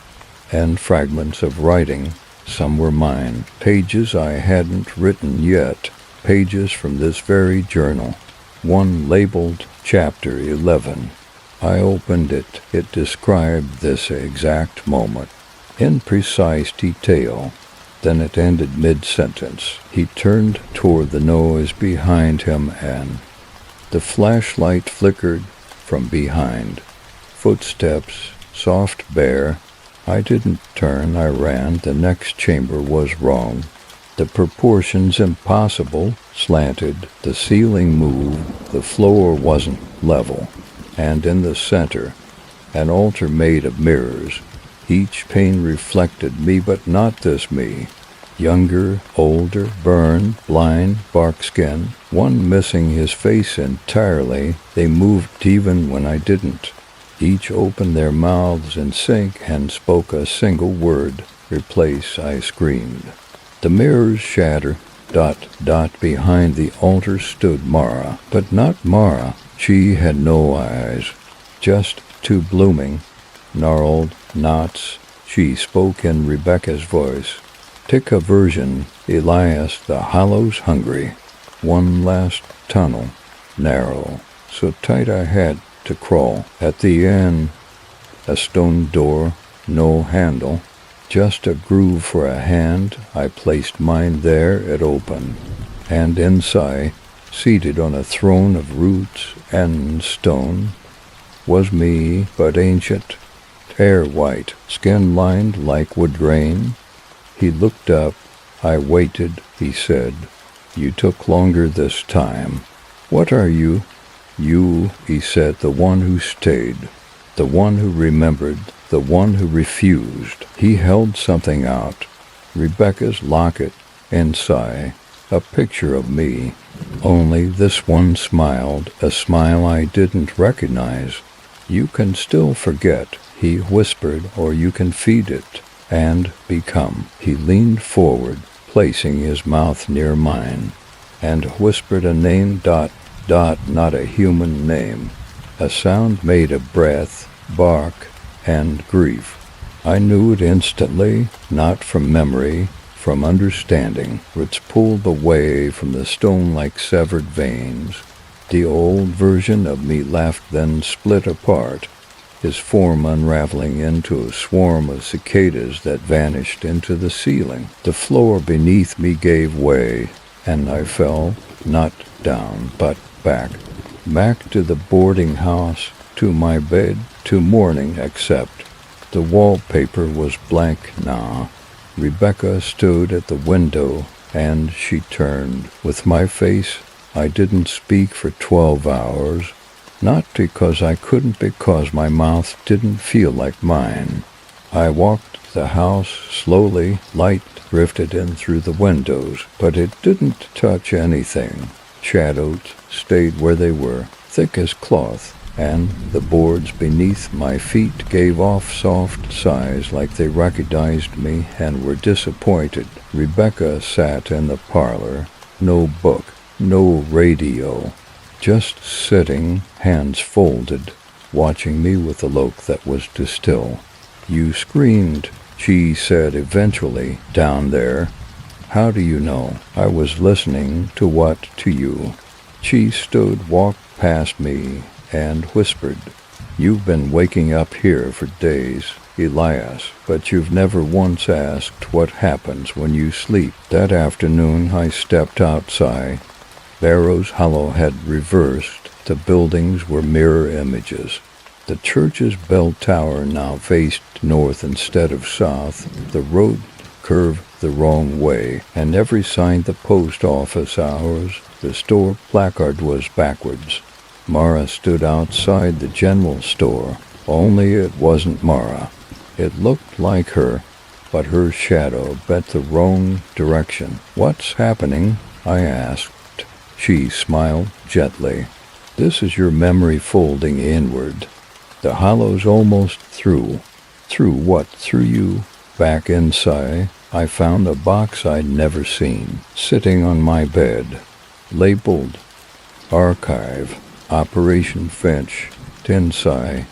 and fragments of writing. Some were mine, pages I hadn't written yet, pages from this very journal, one labeled Chapter 11. I opened it. It described this exact moment, in precise detail. Then it ended mid-sentence. He turned toward the noise behind him, and the flashlight flickered from behind. Footsteps, soft, bare. I didn't turn, I ran. The next chamber was wrong. The proportions impossible, slanted. The ceiling moved. The floor wasn't level. And in the center, an altar made of mirrors. Each pane reflected me, but not this me. Younger, older, burned, blind, bark skin, one missing his face entirely. They moved even when I didn't. Each opened their mouths in sync and spoke a single word. Replace, I screamed. The mirrors shatter. Behind the altar stood Mara, but not Mara. She had no eyes, just two blooming, gnarled knots. She spoke in Rebecca's voice. Tick aversion, Elias, the hollow's hungry. One last tunnel, narrow, so tight I had to crawl. At the end, a stone door, no handle, just a groove for a hand. I placed mine there, it opened, and inside, seated on a throne of roots and stone, was me, but ancient, hair white, skin lined like wood grain. He looked up. I waited, he said. You took longer this time. What are you? You, he said, the one who stayed, the one who remembered, the one who refused. He held something out. Rebecca's locket, inside, a picture of me. Only this one smiled, a smile I didn't recognize. You can still forget, he whispered, or you can feed it and become. He leaned forward, placing his mouth near mine, and whispered a name, not a human name, a sound made of breath, bark, and grief. I knew it instantly, not from memory, from understanding. Roots pulled away from the stone like severed veins. The old version of me laughed, then split apart, his form unraveling into a swarm of cicadas that vanished into the ceiling. The floor beneath me gave way, and I fell, not down, but back to the boarding house, to my bed, to morning, except the wallpaper was blank now. Rebecca stood at the window, and she turned. With my face, I didn't speak for 12 hours. Not because I couldn't, because my mouth didn't feel like mine. I walked the house slowly. Light drifted in through the windows, but it didn't touch anything. Shadows stayed where they were, thick as cloth, and the boards beneath my feet gave off soft sighs like they recognized me and were disappointed. Rebecca sat in the parlor. No book, no radio. Just sitting, hands folded, watching me with a look that was too still. You screamed, she said eventually, down there. How do you know? I was listening. To what? To you. She stood, walked past me, and whispered, You've been waking up here for days. Elias, but you've never once asked what happens when you sleep. That afternoon I stepped outside. Barrows Hollow had reversed. The buildings were mirror images. The church's bell tower now faced north instead of south. The road curved the wrong way, and every sign, the post office hours, the store placard, was backwards. Mara stood outside the general store, only it wasn't Mara. It looked like her, but her shadow bent the wrong direction. "What's happening?" I asked. She smiled gently. "This is your memory folding inward. The hollow's almost through." "Through what? Through you?" Back inside, I found a box I'd never seen, sitting on my bed, labeled Archive, Operation Finch. Inside,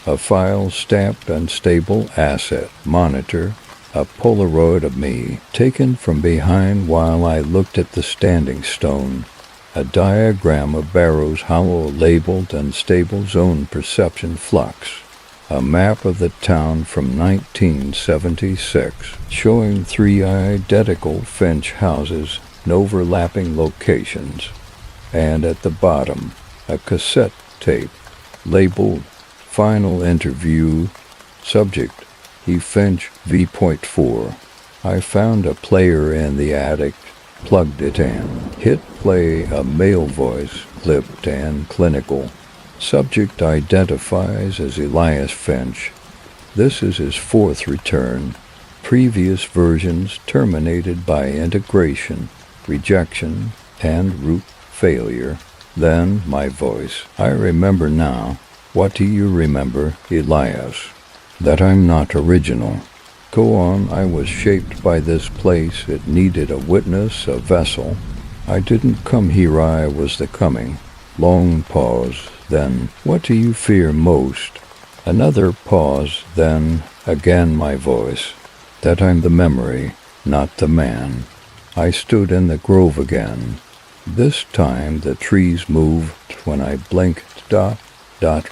a file stamped Unstable Asset Monitor, a Polaroid of me, taken from behind while I looked at the standing stone, a diagram of Barrows Hollow labeled Unstable Zone Perception Flux, a map of the town from 1976, showing 3 identical Finch houses in overlapping locations, and at the bottom, a cassette tape labeled Final Interview, Subject E. Finch V.4. I found a player in the attic, plugged it in, hit play. A male voice, clipped and clinical. Subject identifies as Elias Finch. This is his 4th return. Previous versions terminated by integration, rejection, and root failure. Then my voice. "I remember now." "What do you remember, Elias?" "That I'm not original." "Go on." "I was shaped by this place. It needed a witness, a vessel. I didn't come here, I was the coming." Long pause. Then, "What do you fear most?" Another pause. Then, again my voice. "That I'm the memory, not the man." I stood in the grove again. This time the trees moved. When I blinked,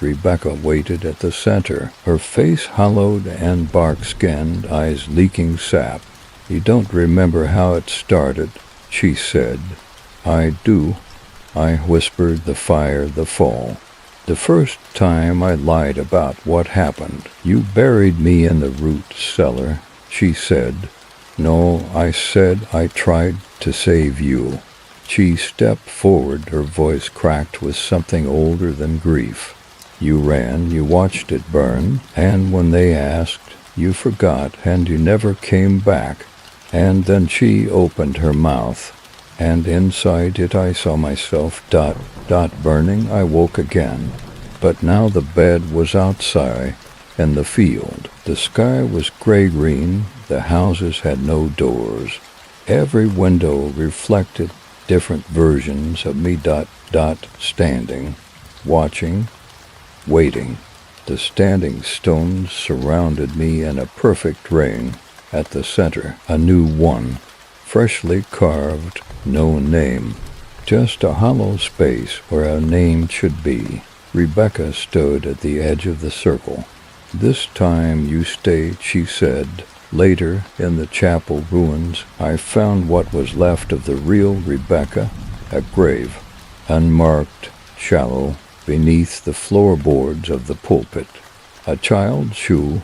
Rebecca waited at the center, her face hollowed and bark-skinned, eyes leaking sap. "You don't remember how it started," she said. "I do." I whispered. "The fire, the fall. The first time I lied about what happened. You buried me in the root cellar," she said. "No," I said. "I tried to save you." She stepped forward, her voice cracked with something older than grief. "You ran, you watched it burn, and when they asked, you forgot, and you never came back." And then she opened her mouth, and inside it I saw myself, burning. I woke again. But now the bed was outside, in the field. The sky was gray-green, the houses had no doors. Every window reflected different versions of me, standing, watching, waiting. The standing stones surrounded me in a perfect ring. At the center, a new one, freshly carved, no name. Just a hollow space where a name should be. Rebecca stood at the edge of the circle. "This time you stayed," she said. Later, in the chapel ruins, I found what was left of the real Rebecca, a grave, unmarked, shallow, beneath the floorboards of the pulpit. A child's shoe,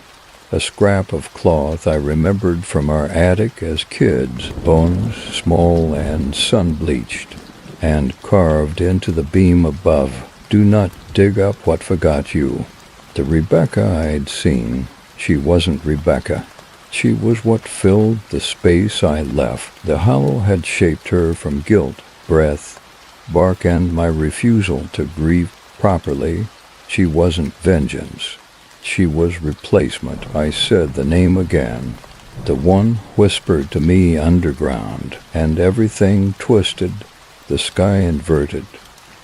a scrap of cloth I remembered from our attic as kids, bones, small and sun-bleached, and carved into the beam above. "Do not dig up what forgot you." The Rebecca I'd seen, she wasn't Rebecca. She was what filled the space I left. The hollow had shaped her from guilt, breath, bark, and my refusal to grieve properly. She wasn't vengeance. She was replacement. I said the name again. The one whispered to me underground, and everything twisted, the sky inverted.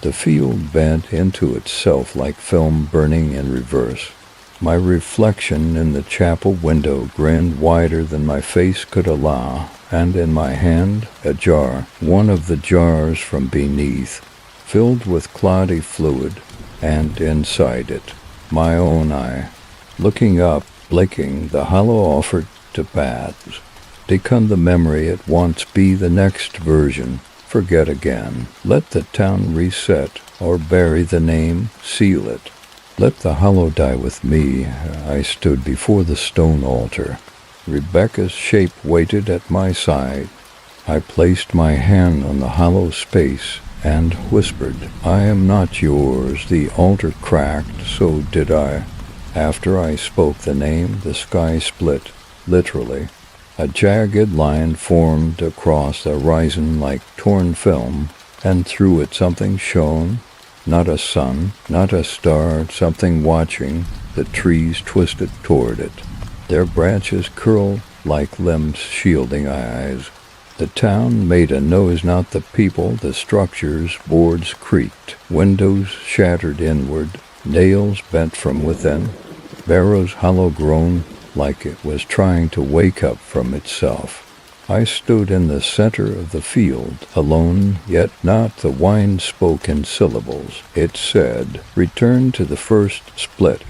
The field bent into itself like film burning in reverse. My reflection in the chapel window grinned wider than my face could allow, and in my hand a jar, one of the jars from beneath, filled with cloudy fluid, and inside it, my own eye. Looking up, Blinking, the hollow offered to pass. Decon the memory at once, be the next version. Forget again. Let the town reset, or bury the name, seal it. Let the hollow die with me. I stood before the stone altar. Rebecca's shape waited at my side. I placed my hand on the hollow space and whispered, I am not yours. The altar cracked, so did I. After I spoke the name, the sky split, literally. A jagged line formed across the horizon like torn film, and through it something shone. Not a sun, not a star, something watching. The trees twisted toward it. Their branches curled like limbs shielding eyes. The town made a noise, not the people. The structures, boards creaked. Windows shattered inward. Nails bent from within. Barrow's hollow groaned like it was trying to wake up from itself. I stood in the center of the field, alone, yet not. The wind spoke in syllables. It said, return to the first split.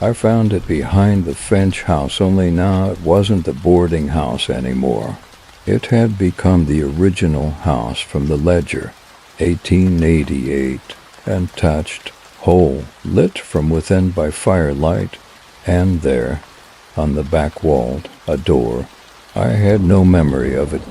I found it behind the Finch house, only now it wasn't the boarding house anymore. It had become the original house from the ledger, 1888, and touched, whole, lit from within by firelight, and there, on the back wall, a door. I had no memory of it,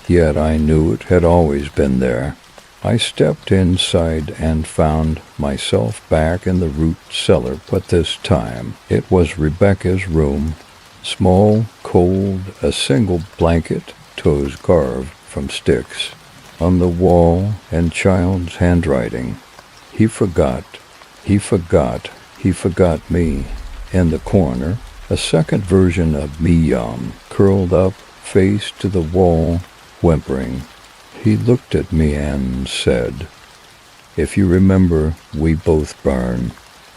yet I knew it had always been there. I stepped inside and found myself back in the root cellar, but this time it was Rebecca's room. Small, cold, a single blanket, toes carved from sticks. On the wall, in child's handwriting, he forgot me. In the corner, a second version of me young, curled up, face to the wall, whimpering. He looked at me and said, if you remember, we both burn.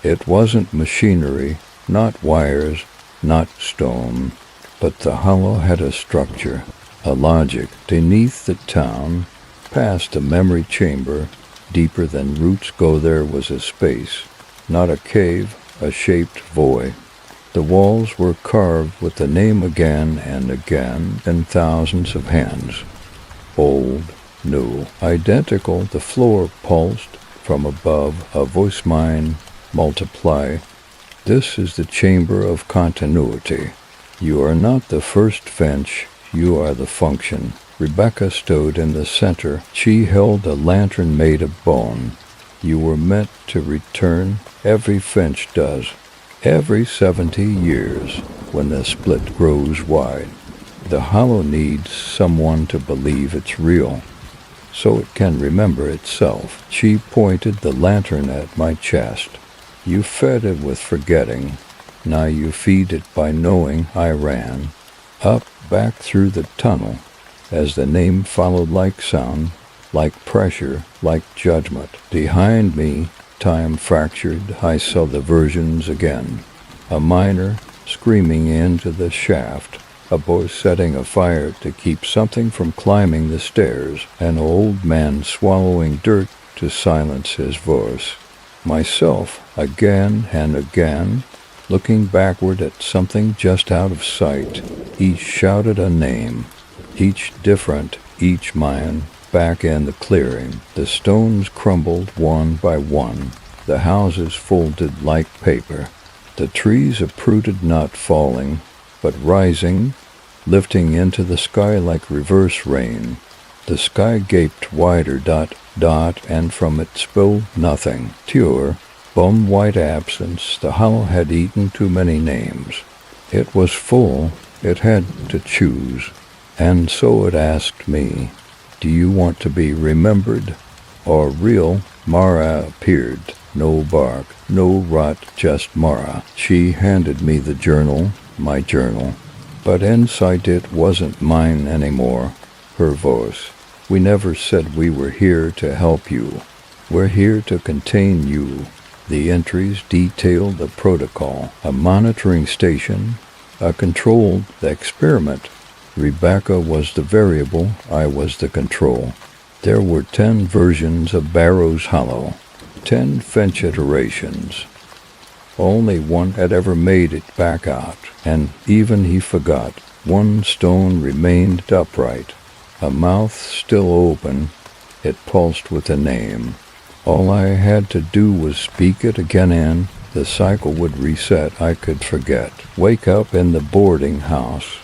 It wasn't machinery, not wires, not stone, but the hollow had a structure, a logic. Beneath the town, past the memory chamber, deeper than roots go, there was a space, not a cave, a shaped void. The walls were carved with the name again and again in thousands of hands. Old, new, identical. The floor pulsed from above. A voice mine, multiply. This is the chamber of continuity. You are not the first Finch, you are the function. Rebecca stood in the center. She held a lantern made of bone. You were meant to return. Every Finch does. Every 70 years, when the split grows wide, the hollow needs someone to believe it's real, so it can remember itself. She pointed the lantern at my chest. You fed it with forgetting. Now you feed it by knowing. I ran, up, back through the tunnel, as the name followed like sound, like pressure, like judgment. Behind me, time fractured. I saw the versions again. A miner screaming into the shaft. A boy setting a fire to keep something from climbing the stairs. An old man swallowing dirt to silence his voice. Myself, again and again, looking backward at something just out of sight. Each shouted a name. Each different, each mine. Back in the clearing, the stones crumbled one by one. The houses folded like paper. The trees uprooted, not falling, but rising, lifting into the sky like reverse rain. The sky gaped wider, and from it spilled nothing. Pure, bone-white absence. The hollow had eaten too many names. It was full. It had to choose. And so it asked me, do you want to be remembered or real? Mara appeared. No bark, no rot, just Mara. She handed me the journal, my journal. But inside it wasn't mine anymore. Her voice. We never said we were here to help you. We're here to contain you. The entries detailed the protocol, a monitoring station, a controlled experiment. Rebecca was the variable, I was the control. There were 10 versions of Barrow's Hollow, 10 Finch iterations. Only one had ever made it back out, and even he forgot. One stone remained upright, a mouth still open. It pulsed with a name. All I had to do was speak it again, and the cycle would reset. I could forget. Wake up in the boarding house.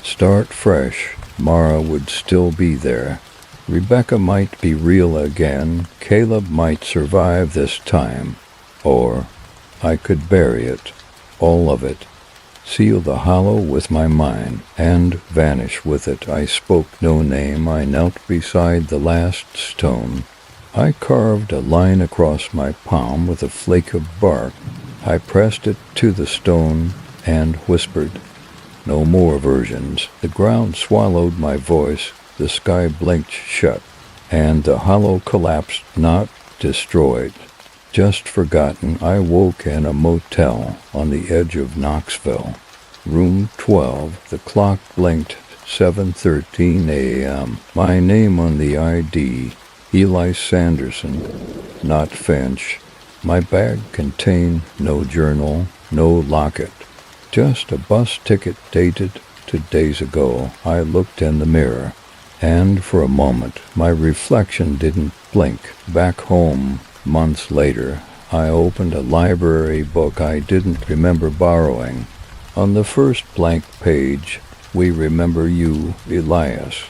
Start fresh. Mara would still be there. Rebecca might be real again. Caleb might survive this time. Or I could bury it, all of it, seal the hollow with my mind, and vanish with it. I spoke no name. I knelt beside the last stone. I carved a line across my palm with a flake of bark. I pressed it to the stone and whispered. No more versions. The ground swallowed my voice. The sky blinked shut, and the hollow collapsed, not destroyed, just forgotten. I woke in a motel on the edge of Knoxville. Room 12. The clock blinked. 7:13 a.m. My name on the ID. Eli Sanderson, not Finch. My bag contained no journal, no locket, just a bus ticket dated 2 days ago. I looked in the mirror, and for a moment my reflection didn't blink. Back home, months later, I opened a library book I didn't remember borrowing. On the first blank page, we remember you, Elias.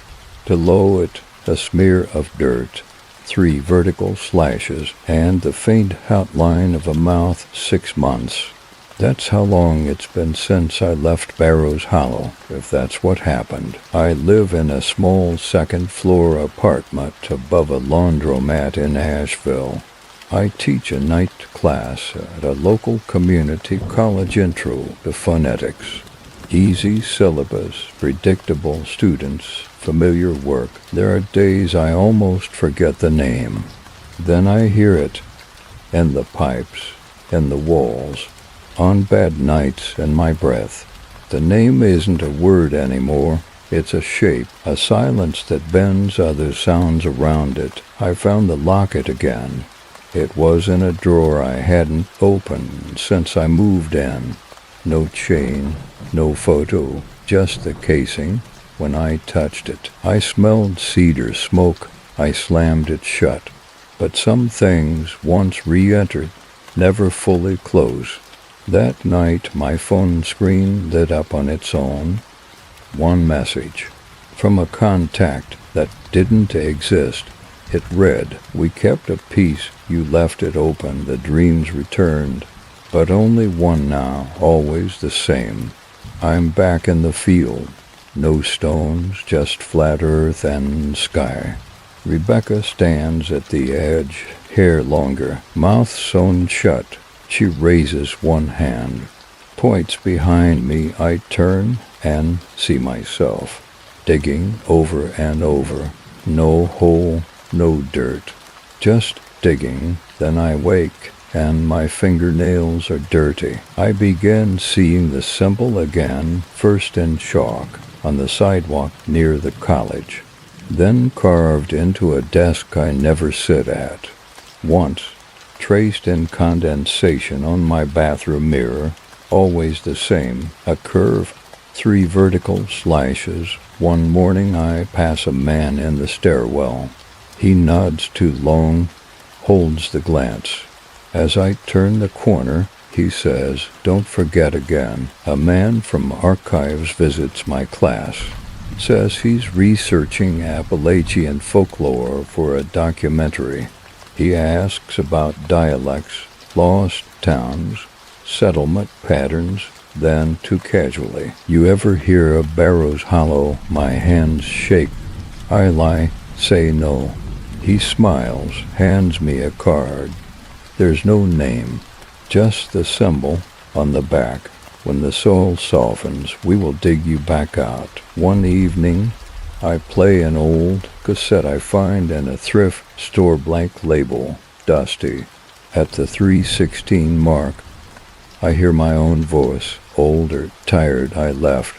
Below it, a smear of dirt, 3 vertical slashes, and the faint outline of a mouth. 6 months. That's how long it's been since I left Barrows Hollow, if that's what happened. I live in a small second-floor apartment above a laundromat in Asheville. I teach a night class at a local community college, intro to phonetics. Easy syllabus, predictable students, familiar work. There are days I almost forget the name. Then I hear it, in the pipes, in the walls, on bad nights in my breath. The name isn't a word anymore. It's a shape, a silence that bends other sounds around it. I found the locket again. It was in a drawer I hadn't opened since I moved in. No chain, no photo, just the casing. When I touched it, I smelled cedar smoke. I slammed it shut. But some things, once re-entered, never fully close. That night, my phone screen lit up on its own. One message from a contact that didn't exist. It read, "We kept a peace. You left it open. The dreams returned. But only one now, always the same. I'm back in the field. No stones, just flat earth and sky." Rebecca stands at the edge, hair longer, mouth sewn shut. She raises one hand, points behind me. I turn and see myself, digging over and over. No hole, no dirt, just digging. Then I wake, and my fingernails are dirty. I begin seeing the symbol again, first in chalk, on the sidewalk near the college, then carved into a desk I never sit at. Once, traced in condensation on my bathroom mirror, always the same, a curve, 3 vertical slashes. One morning I pass a man in the stairwell. He nods too long, holds the glance. As I turn the corner, he says, "Don't forget again." A man from archives visits my class. Says he's researching Appalachian folklore for a documentary. He asks about dialects, lost towns, settlement patterns, then too casually, "You ever hear of Barrows Hollow?" My hands shake. I lie, say no. He smiles, hands me a card. There's no name, just the symbol on the back. When the soil softens, we will dig you back out. One evening, I play an old cassette I find in a thrift store, blank label, dusty. At the 3:16 mark, I hear my own voice. Older, tired, I left.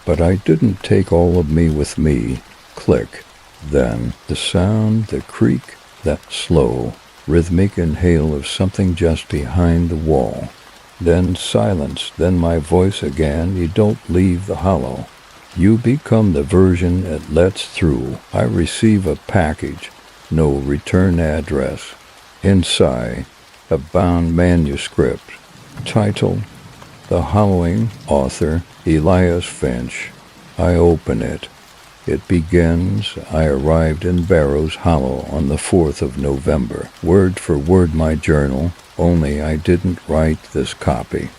But I didn't take all of me with me. Click. Then the sound, the creak, that slow, rhythmic inhale of something just behind the wall. Then silence, then my voice again. You don't leave the hollow. You become the version it lets through. I receive a package, no return address. Inside, a bound manuscript. Title, The Hollowing, author, Elias Finch. I open it. It begins, I arrived in Barrows Hollow on the 4th of November. Word for word my journal, only I didn't write this copy.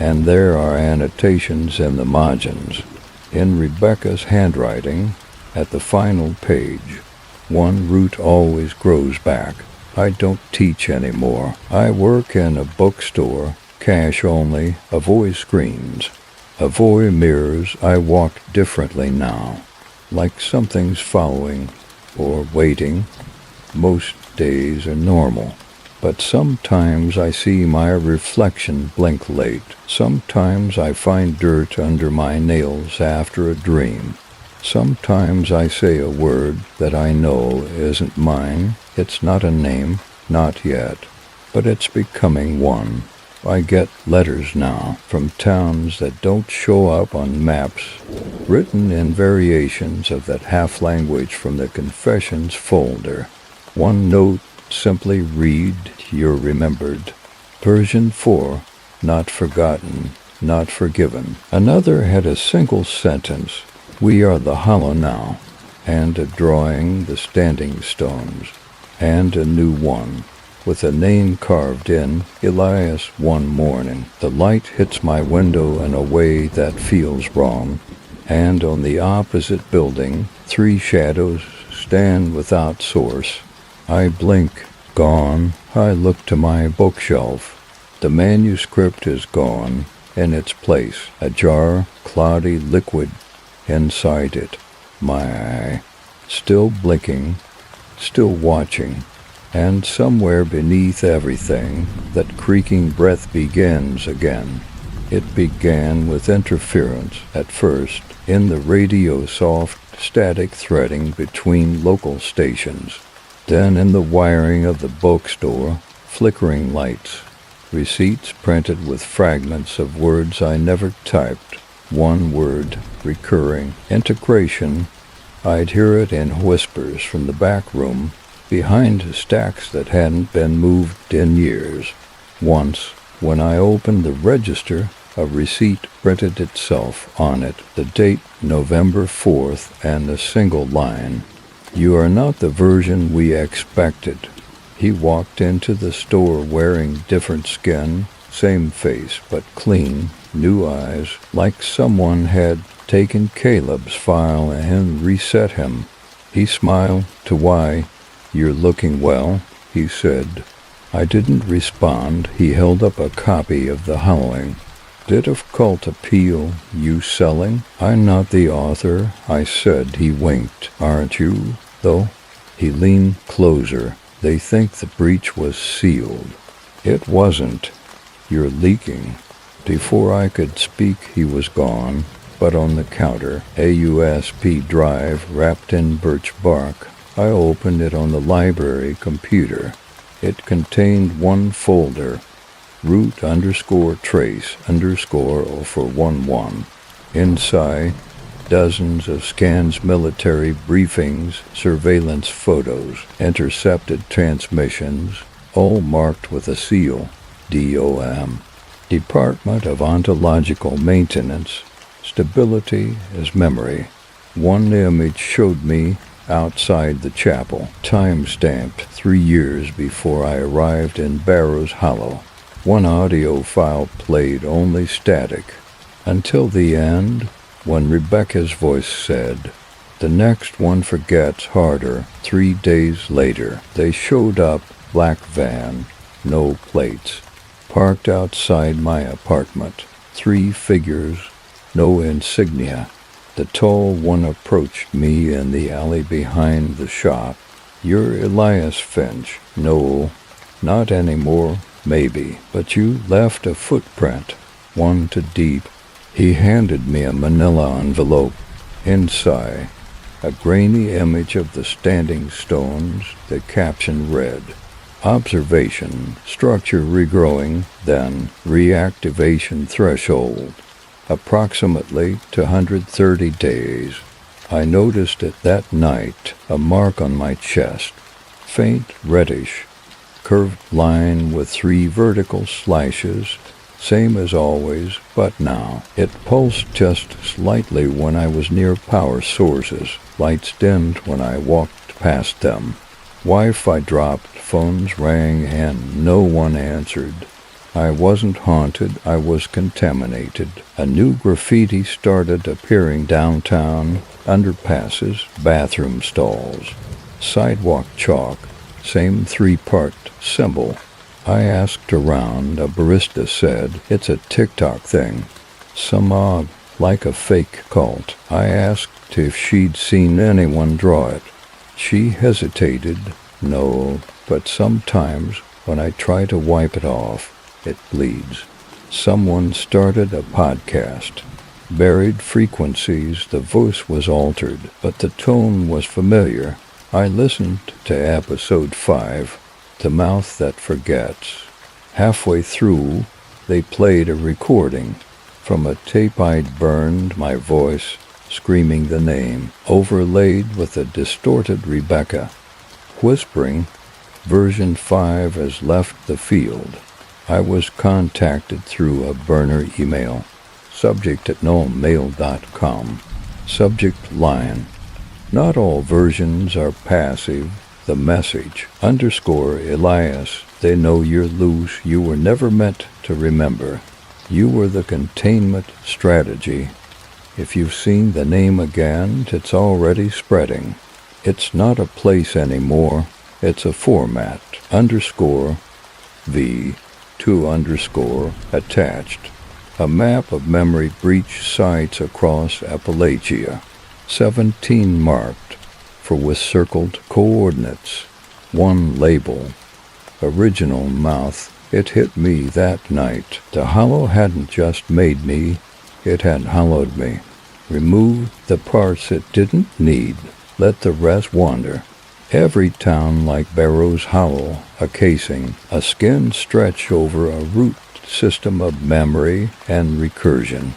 And there are annotations in the margins. In Rebecca's handwriting, at the final page, one root always grows back. I don't teach anymore. I work in a bookstore, cash only, avoid screens, avoid mirrors. I walk differently now, like something's following or waiting. Most days are normal, but sometimes I see my reflection blink late. Sometimes I find dirt under my nails after a dream. Sometimes I say a word that I know isn't mine. It's not a name, not yet, but it's becoming one. I get letters now from towns that don't show up on maps, written in variations of that half-language from the confessions folder. One note simply read, "You're remembered." Version 4, not forgotten, not forgiven. Another had a single sentence, "We are the hollow now," and a drawing, the standing stones, and a new one, with a name carved in, Elias one morning. The light hits my window in a way that feels wrong, and on the opposite building, 3 shadows stand without source. I blink, gone. I look to my bookshelf. The manuscript is gone. In its place, a jar, cloudy liquid inside it. My eye, still blinking, still watching. And somewhere beneath everything, that creaking breath begins again. It began with interference, at first, in the radio soft static threading between local stations. Then in the wiring of the bookstore, flickering lights. Receipts printed with fragments of words I never typed. One word, recurring. Integration. I'd hear it in whispers from the back room, behind stacks that hadn't been moved in years. Once, when I opened the register, a receipt printed itself on it, the date November 4th, and a single line, "You are not the version we expected." He walked into the store wearing different skin, same face, but clean, new eyes, like someone had taken Caleb's file and reset him. He smiled to why, "You're looking well," he said. I didn't respond. He held up a copy of The Howling. "Bit of cult appeal, you selling?" "I'm not the author," I said. He winked. "Aren't you, though?" He leaned closer. "They think the breach was sealed." "It wasn't. You're leaking." Before I could speak, he was gone, but on the counter, a USB drive wrapped in birch bark. I opened it on the library computer. It contained one folder, root_trace_041. Inside, dozens of scans, military briefings, surveillance photos, intercepted transmissions, all marked with a seal, DOM. Department of Ontological Maintenance. Stability is memory. One image showed me outside the chapel, time-stamped 3 years before I arrived in Barrows Hollow. One audio file played only static, until the end, when Rebecca's voice said, "The next one forgets harder." 3 days later, they showed up, black van, no plates, parked outside my apartment. 3 figures, no insignia. The tall one approached me in the alley behind the shop. "You're Elias Finch." "No, not anymore. Maybe. But you left a footprint, one too deep." He handed me a manila envelope. Inside, a grainy image of the standing stones. The caption read, Observation, structure regrowing, then reactivation threshold, approximately 230 days. I noticed it that night, a mark on my chest, faint reddish, curved line with 3 vertical slashes, same as always, but now it pulsed just slightly when I was near power sources, lights dimmed when I walked past them. Wi-Fi dropped, phones rang, and no one answered. I wasn't haunted, I was contaminated. A new graffiti started appearing downtown, underpasses, bathroom stalls, sidewalk chalk, same 3-part symbol. I asked around, a barista said, it's a TikTok thing. Some odd, like a fake cult. I asked if she'd seen anyone draw it. She hesitated. No, but sometimes when I try to wipe it off, it bleeds. Someone started a podcast. Buried frequencies, the voice was altered, but the tone was familiar. I listened to episode 5, The Mouth That Forgets. Halfway through, they played a recording. From a tape I'd burned, my voice, screaming the name, overlaid with a distorted Rebecca. Whispering, version 5 has left the field. I was contacted through a burner email. subject@knowmail.com. Subject line. Not all versions are passive. The message, _Elias, they know you're loose. You were never meant to remember. You were the containment strategy. If you've seen the name again, it's already spreading. It's not a place anymore. It's a format. _V, 2_ attached. A map of memory breach sites across Appalachia. 17 marked, for with circled coordinates. 1 label. Original mouth. It hit me that night. The hollow hadn't just made me, it had hollowed me. Remove the parts it didn't need. Let the rest wander. Every town like Barrow's Hollow, a casing, a skin stretch over a root system of memory and recursion.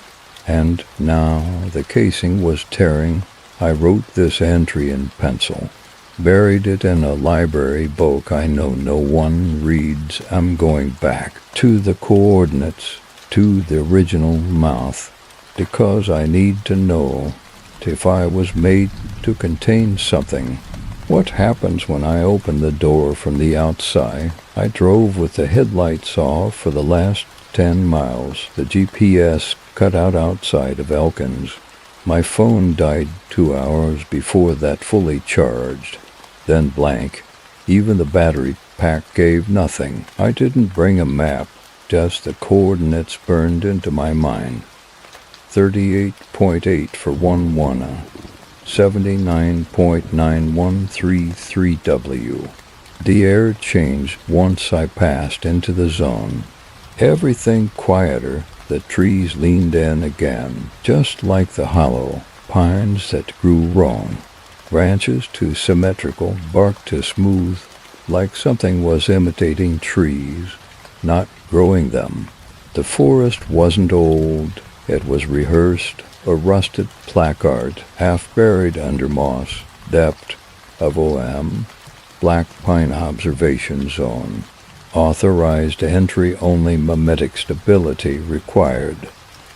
And now the casing was tearing. I wrote this entry in pencil. Buried it in a library book I know no one reads. I'm going back to the coordinates, to the original mouth, because I need to know if I was made to contain something. What happens when I open the door from the outside? I drove with the headlights off for the last 10 miles. The GPS cut out outside of Elkins. My phone died 2 hours before that fully charged. Then blank. Even the battery pack gave nothing. I didn't bring a map, just the coordinates burned into my mind. 38.8 for 1-1, 79.9133W. The air changed once I passed into the zone. Everything quieter, the trees leaned in again, just like the hollow, pines that grew wrong. Branches to symmetrical, bark to smooth, like something was imitating trees, not growing them. The forest wasn't old, it was rehearsed, a rusted placard, half buried under moss, depth of OM, Black Pine Observation Zone. Authorized entry only, mimetic stability required.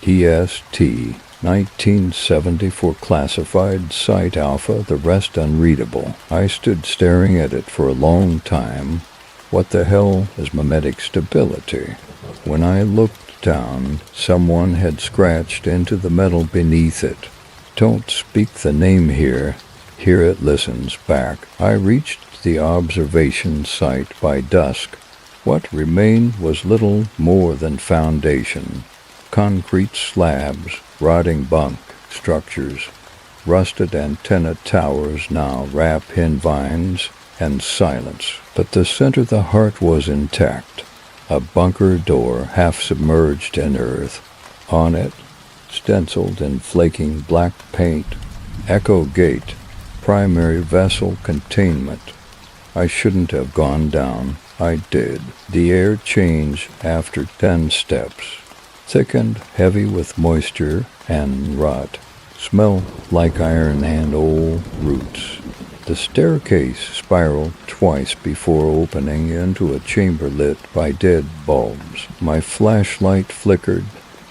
EST 1974 classified site alpha, the rest unreadable. I stood staring at it for a long time. What the hell is mimetic stability? When I looked down, someone had scratched into the metal beneath it. Don't speak the name here. Here it listens back. I reached the observation site by dusk. What remained was little more than foundation. Concrete slabs, rotting bunk structures, rusted antenna towers now wrap in vines, and silence. But the center of the heart was intact. A bunker door half submerged in earth. On it, stenciled in flaking black paint, Echo Gate, primary vessel containment. I shouldn't have gone down. I did. The air changed after 10 steps. Thickened, heavy with moisture and rot. Smelled like iron and old roots. The staircase spiraled twice before opening into a chamber lit by dead bulbs. My flashlight flickered,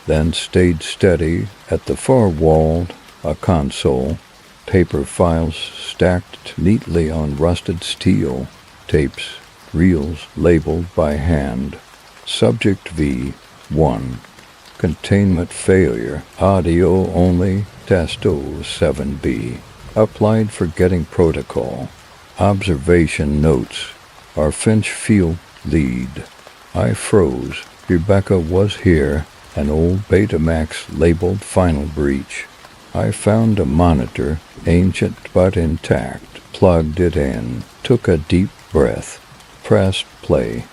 then stayed steady at the far wall, a console, paper files stacked neatly on rusted steel, tapes, reels labeled by hand. Subject V1. Containment failure. Audio only. Testo 7B. Applied forgetting protocol. Observation notes. Our Finch field lead. I froze. Rebecca was here. An old Betamax labeled final breach. I found a monitor, ancient but intact, plugged it in, took a deep breath, pressed play.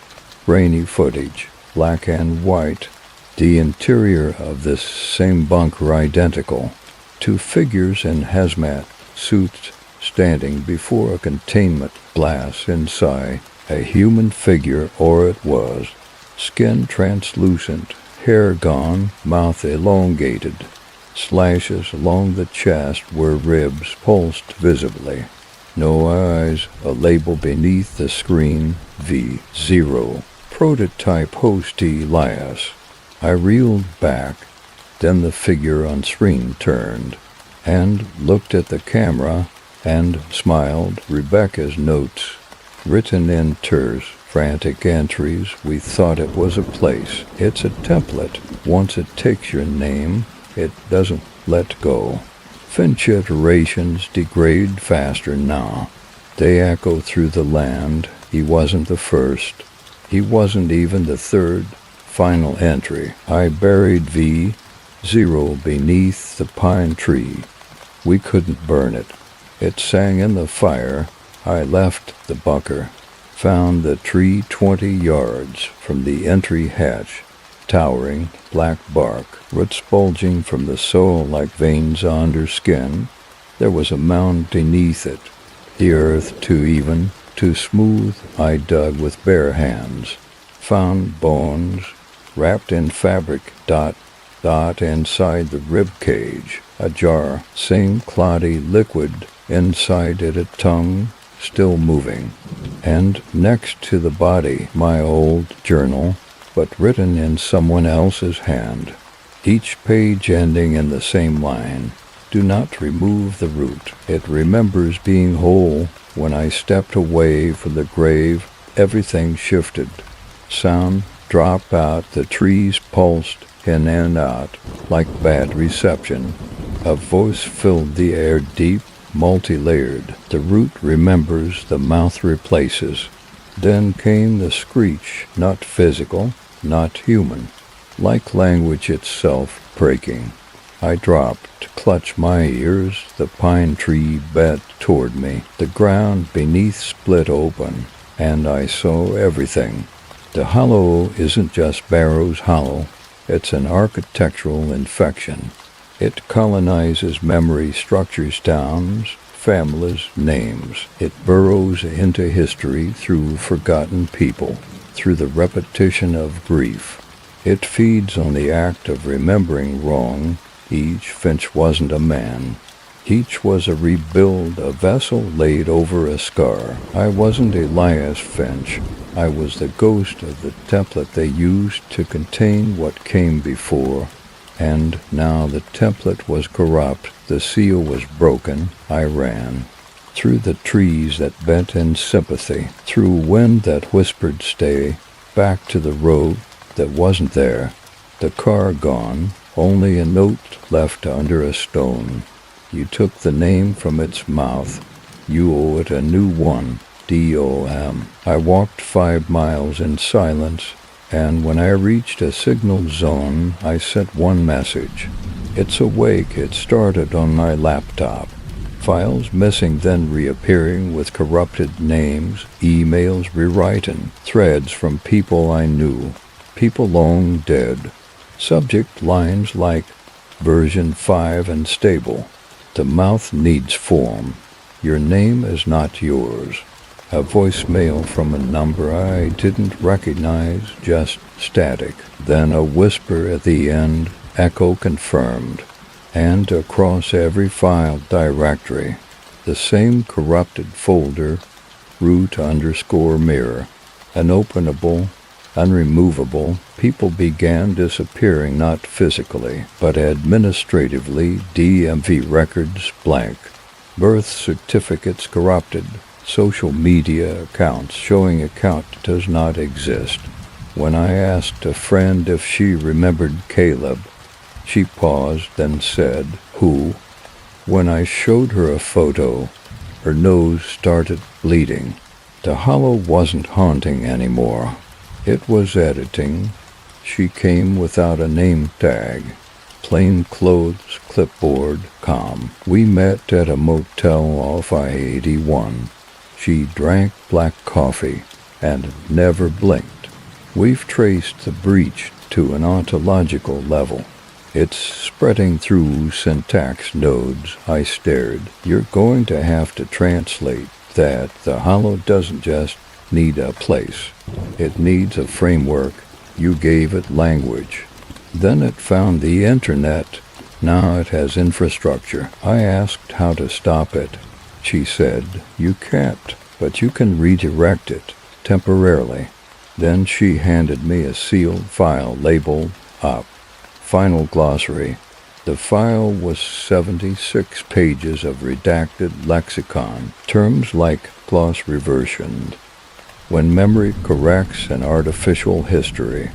Grainy footage, black and white. The interior of this same bunker identical. 2 figures in hazmat suits standing before a containment glass inside. A human figure, or it was. Skin translucent, hair gone, mouth elongated. Slashes along the chest where ribs pulsed visibly. No eyes, a label beneath the screen, V0. Prototype host Elias. I reeled back, then the figure on screen turned, and looked at the camera, and smiled. Rebecca's notes, written in terse, frantic entries. We thought it was a place. It's a template. Once it takes your name, it doesn't let go. Finch iterations degrade faster now. They echo through the land. He wasn't the first. He wasn't even the third. Final entry. I buried V0 beneath the pine tree. We couldn't burn it. It sang in the fire. I left the bunker. Found the tree 20 yards from the entry hatch. Towering, black bark, roots bulging from the soil like veins under skin. There was a mound beneath it. The earth too even, too smooth. I dug with bare hands. Found bones, wrapped in fabric, dot inside the rib cage. A jar, same cloudy liquid. Inside it a tongue, still moving. And next to the body, my old journal, but written in someone else's hand. Each page ending in the same line. Do not remove the root. It remembers being whole. When I stepped away from the grave, everything shifted. Sound dropped out. The trees pulsed in and out like bad reception. A voice filled the air, deep, multi-layered. The root remembers, the mouth replaces. Then came the screech, not physical, not human, like language itself breaking. I dropped to clutch my ears. The pine tree bent toward me. The ground beneath split open, and I saw everything. The hollow isn't just Barrow's Hollow. It's an architectural infection. It colonizes memory, structures towns, families, names. It burrows into history through forgotten people, through the repetition of grief. It feeds on the act of remembering wrong. Each Finch wasn't a man. Each was a rebuild, a vessel laid over a scar. I wasn't Elias Finch. I was the ghost of the template they used to contain what came before. And now the template was corrupt. The seal was broken. I ran. Through the trees that bent in sympathy, through wind that whispered stay, back to the road that wasn't there. The car gone, only a note left under a stone. You took the name from its mouth. You owe it a new one, DOM. I walked 5 miles in silence, and when I reached a signal zone, I sent one message. It's awake. It started on my laptop. Files missing, then reappearing with corrupted names, emails rewritten, threads from people I knew, people long dead. Subject lines like version 5 and stable. The mouth needs form. Your name is not yours. A voicemail from a number I didn't recognize, just static. Then a whisper at the end, echo confirmed. And across every file directory, the same corrupted folder, root_mirror. Unopenable, unremovable, people began disappearing not physically, but administratively. DMV records blank. Birth certificates corrupted. Social media accounts showing account does not exist. When I asked a friend if she remembered Caleb, she paused, then said, "Who?" When I showed her a photo, her nose started bleeding. The hollow wasn't haunting anymore. It was editing. She came without a name tag. Plain clothes, clipboard, calm. We met at a motel off I-81. She drank black coffee and never blinked. We've traced the breach to an ontological level. It's spreading through syntax nodes. I stared. You're going to have to translate that. The hollow doesn't just need a place. It needs a framework. You gave it language. Then it found the internet. Now it has infrastructure. I asked how to stop it. She said, "You can't, but you can redirect it, temporarily." Then she handed me a sealed file labeled up. Final glossary. The file was 76 pages of redacted lexicon, terms like gloss reversion, when memory corrects an artificial history,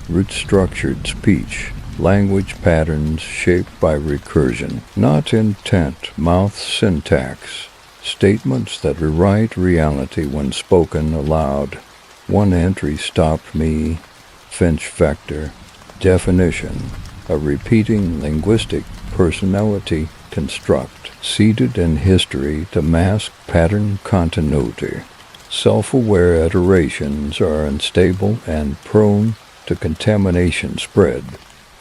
root-structured speech, language patterns shaped by recursion, not intent, mouth syntax, statements that rewrite reality when spoken aloud. One entry stopped me. Finch vector. Definition. A repeating linguistic personality construct, seated in history to mask pattern continuity. Self-aware iterations are unstable and prone to contamination spread.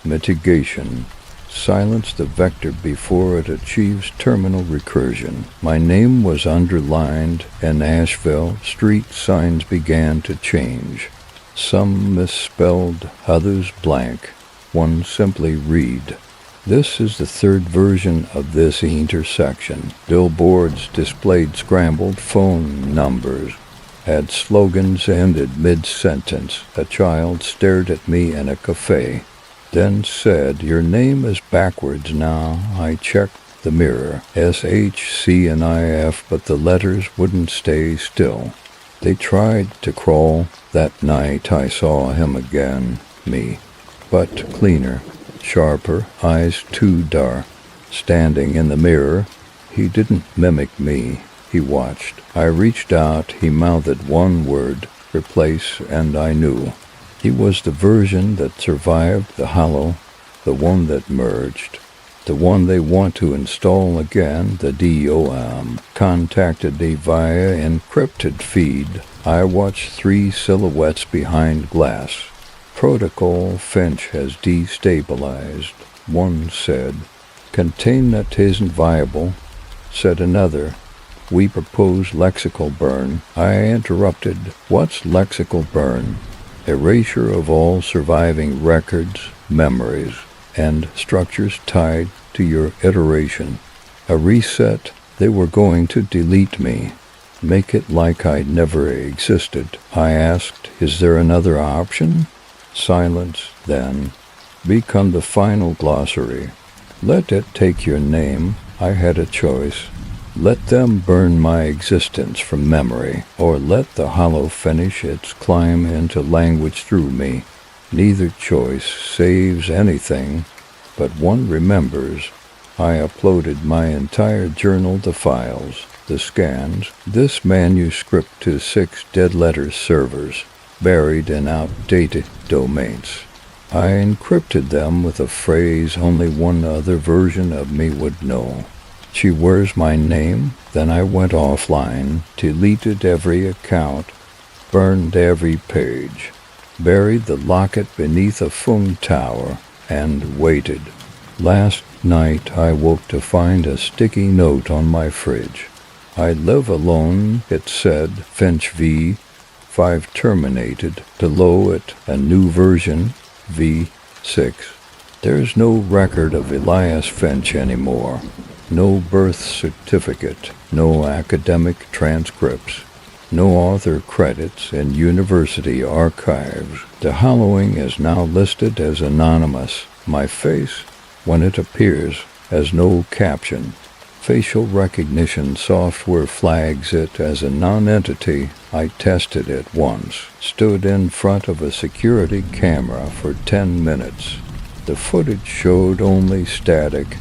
Mitigation. Silence the vector before it achieves terminal recursion. My name was underlined. In Asheville, street signs began to change. Some misspelled, others blank. One simply read. This is the third version of this intersection. Billboards displayed scrambled phone numbers. Had slogans ended mid-sentence. A child stared at me in a cafe, then said, "Your name is backwards now." I checked the mirror. S-H, C, and I-F, but the letters wouldn't stay still. They tried to crawl. That night I saw him again, me, but cleaner, sharper, eyes too dark. Standing in the mirror, he didn't mimic me. He watched. I reached out. He mouthed one word, replace, and I knew. He was the version that survived the hollow, the one that merged, the one they want to install again. The DOM contacted me via encrypted feed. I watched 3 silhouettes behind glass. Protocol Finch has destabilized, one said. Containment isn't viable, said another. We propose lexical burn. I interrupted. What's lexical burn? Erasure of all surviving records, memories, and structures tied to your iteration. A reset. They were going to delete me. Make it like I never existed. I asked, is there another option? Silence, then. Become the final glossary. Let it take your name. I had a choice. Let them burn my existence from memory, or let the hollow finish its climb into language through me. Neither choice saves anything, but one remembers. I uploaded my entire journal to files, the scans, this manuscript to 6 dead-letter servers, buried in outdated domains. I encrypted them with a phrase only one other version of me would know. She wears my name. Then I went offline, deleted every account, burned every page, buried the locket beneath a phone tower, and waited. Last night I woke to find a sticky note on my fridge. I live alone, it said, Finch v. 5 terminated, below it a new version, v. 6. There's no record of Elias Finch anymore. No birth certificate, no academic transcripts, no author credits in university archives. The hallowing is now listed as anonymous. My face, when it appears, has no caption. Facial recognition software flags it as a non-entity. I tested it once, stood in front of a security camera for 10 minutes. The footage showed only static,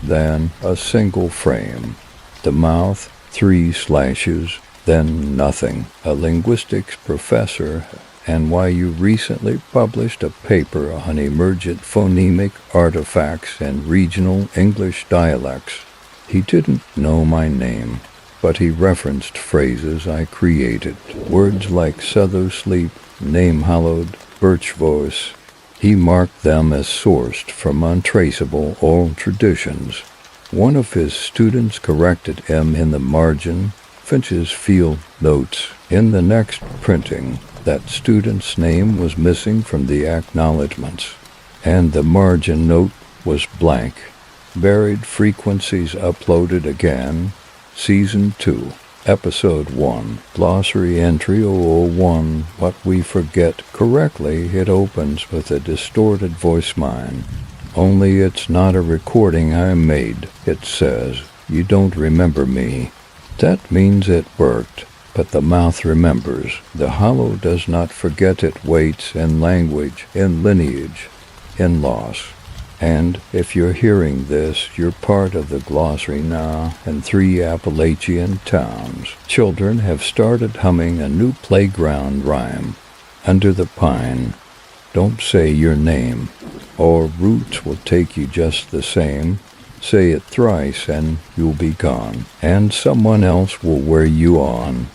then a single frame. The mouth, 3 slashes, then nothing. A linguistics professor at NYU recently published a paper on emergent phonemic artifacts and regional English dialects. He didn't know my name, but he referenced phrases I created. Words like Souther Sleep, Name Hallowed, Birch Voice. He marked them as sourced from untraceable oral traditions. One of his students corrected him in the margin, Finch's field notes. In the next printing, that student's name was missing from the acknowledgments, and the margin note was blank. Buried Frequencies uploaded again, Season 2, Episode 1, Glossary Entry 001, What We Forget. Correctly, it opens with a distorted voice mine. Only it's not a recording I made. It says, "You don't remember me." That means it worked, but the mouth remembers. The hollow does not forget. It waits in language, in lineage, in loss. And if you're hearing this, you're part of the glossary now in 3 Appalachian towns. Children have started humming a new playground rhyme. Under the pine, don't say your name, or roots will take you just the same. Say it thrice and you'll be gone, and someone else will wear you on.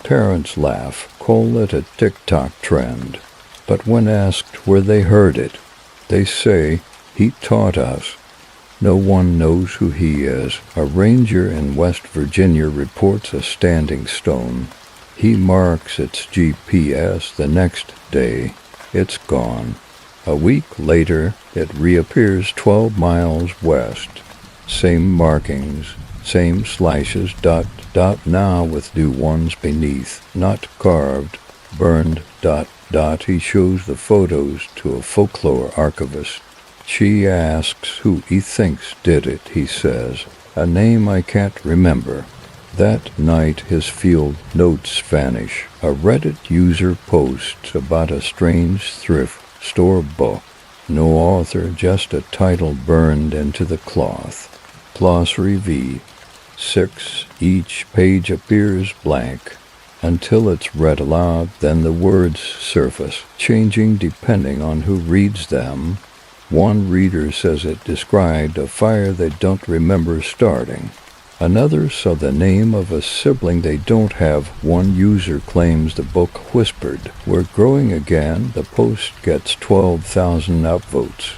Parents laugh, call it a TikTok trend. But when asked where they heard it, they say, "He taught us." No one knows who he is. A ranger in West Virginia reports a standing stone. He marks its GPS the next day. It's gone. A week later, it reappears 12 miles west. Same markings, same slashes, dot, now with new ones beneath, not carved, burned, dot. He shows the photos to a folklore archivist. She asks who he thinks did it, he says. A name I can't remember. That night his field notes vanish. A Reddit user posts about a strange thrift store book. No author, just a title burned into the cloth. Glossary v. 6. Each page appears blank until it's read aloud, then the words surface, changing depending on who reads them. One reader says it described a fire they don't remember starting. Another saw the name of a sibling they don't have. One user claims the book whispered, "We're growing again." The post gets 12,000 upvotes,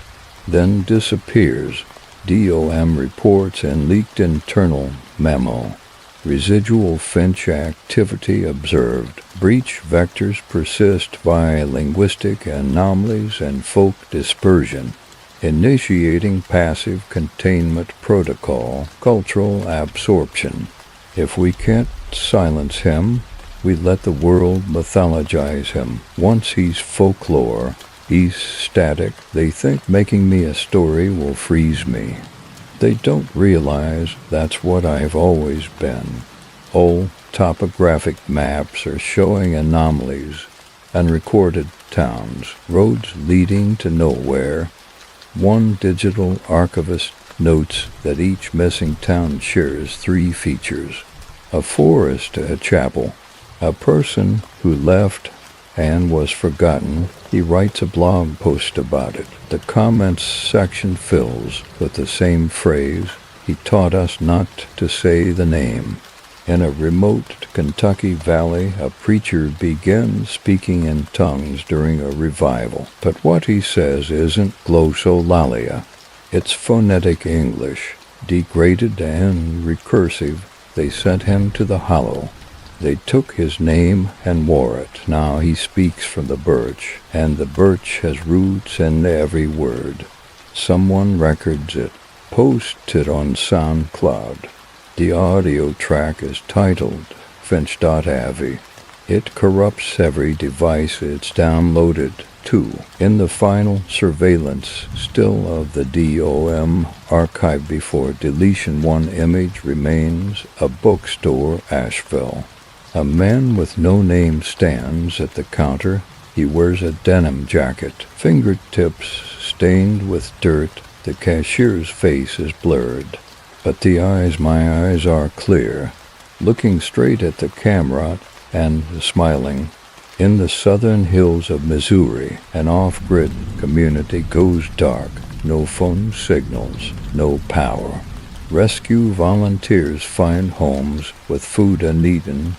then disappears. DOM reports and leaked internal memo. Residual Finch activity observed. Breach vectors persist via linguistic anomalies and folk dispersion. Initiating passive containment protocol. Cultural absorption. If we can't silence him, we let the world mythologize him. Once he's folklore, he's static. They think making me a story will freeze me. They don't realize that's what I've always been. Old topographic maps are showing anomalies, unrecorded towns, roads leading to nowhere. One digital archivist notes that each missing town shares 3 features: a forest, a chapel, a person who left and was forgotten. He writes a blog post about it. The comments section fills with the same phrase, "He taught us not to say the name." In a remote Kentucky valley, a preacher begins speaking in tongues during a revival. But what he says isn't glossolalia. It's phonetic English, degraded and recursive, they sent him to the hollow. They took his name and wore it. Now he speaks from the birch, and the birch has roots in every word. Someone records it, posts it on SoundCloud. The audio track is titled Finch.avi. It corrupts every device it's downloaded to. In the final surveillance still of the DOM archive before deletion, one image remains: a bookstore, Asheville. A man with no name stands at the counter. He wears a denim jacket, fingertips stained with dirt. The cashier's face is blurred, but my eyes are clear, looking straight at the camera and smiling. In the southern hills of Missouri, an off-grid community goes dark. No phone signals, no power. Rescue volunteers find homes with food uneaten,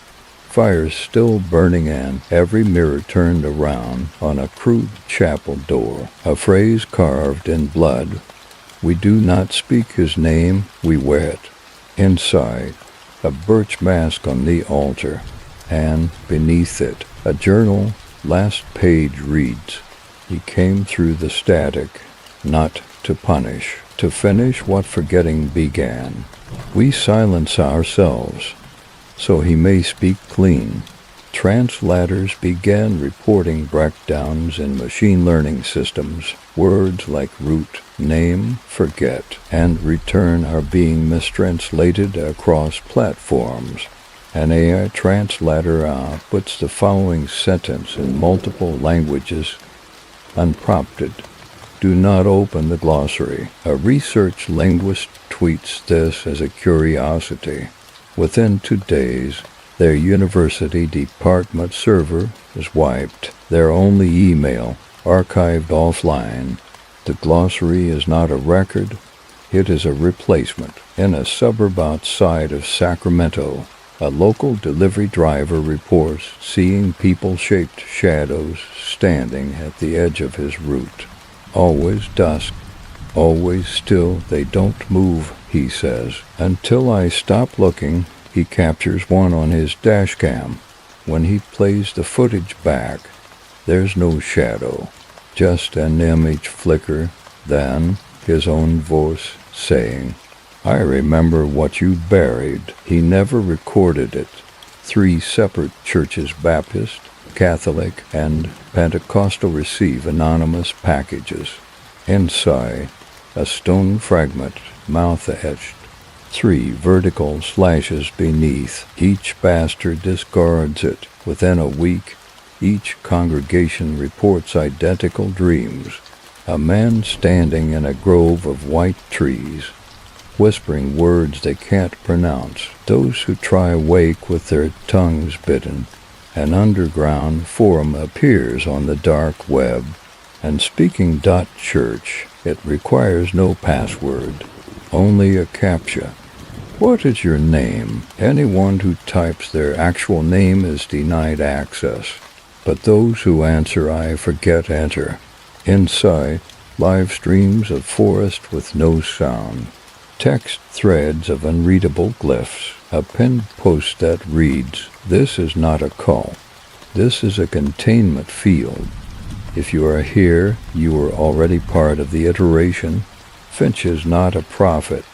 fires still burning, and every mirror turned around on a crude chapel door. A phrase carved in blood: "We do not speak his name, we wear it." Inside, a birch mask on the altar, and beneath it, a journal. Last page reads, "He came through the static, not to punish, to finish what forgetting began." We silence ourselves, so he may speak clean. Translators began reporting breakdowns in machine learning systems. Words like root, name, forget, and return are being mistranslated across platforms. An AI translator puts the following sentence in multiple languages, unprompted. Do not open the glossary. A research linguist tweets this as a curiosity. Within 2 days, their university department server is wiped. Their only email archived offline. The glossary is not a record, it is a replacement. In a suburb outside of Sacramento, a local delivery driver reports seeing people-shaped shadows standing at the edge of his route. Always dusk, always still, they don't move, he says. Until I stop looking, he captures one on his dash cam. When he plays the footage back, there's no shadow, just an image flicker, then his own voice saying, "I remember what you buried." He never recorded it. 3 separate churches, Baptist, Catholic, and Pentecostal, receive anonymous packages. Inside, a stone fragment, mouth etched. 3 vertical slashes beneath. Each bastard discards it. Within a week, each congregation reports identical dreams. A man standing in a grove of white trees, whispering words they can't pronounce. Those who try wake with their tongues bitten. An underground forum appears on the dark web, and speaking .church, it requires no password, only a CAPTCHA. What is your name? Anyone who types their actual name is denied access, but those who answer "I forget" enter. Inside, live streams of forest with no sound. Text threads of unreadable glyphs. A pinned post that reads, "This is not a cult. This is a containment field. If you are here, you are already part of the iteration. Finch is not a prophet.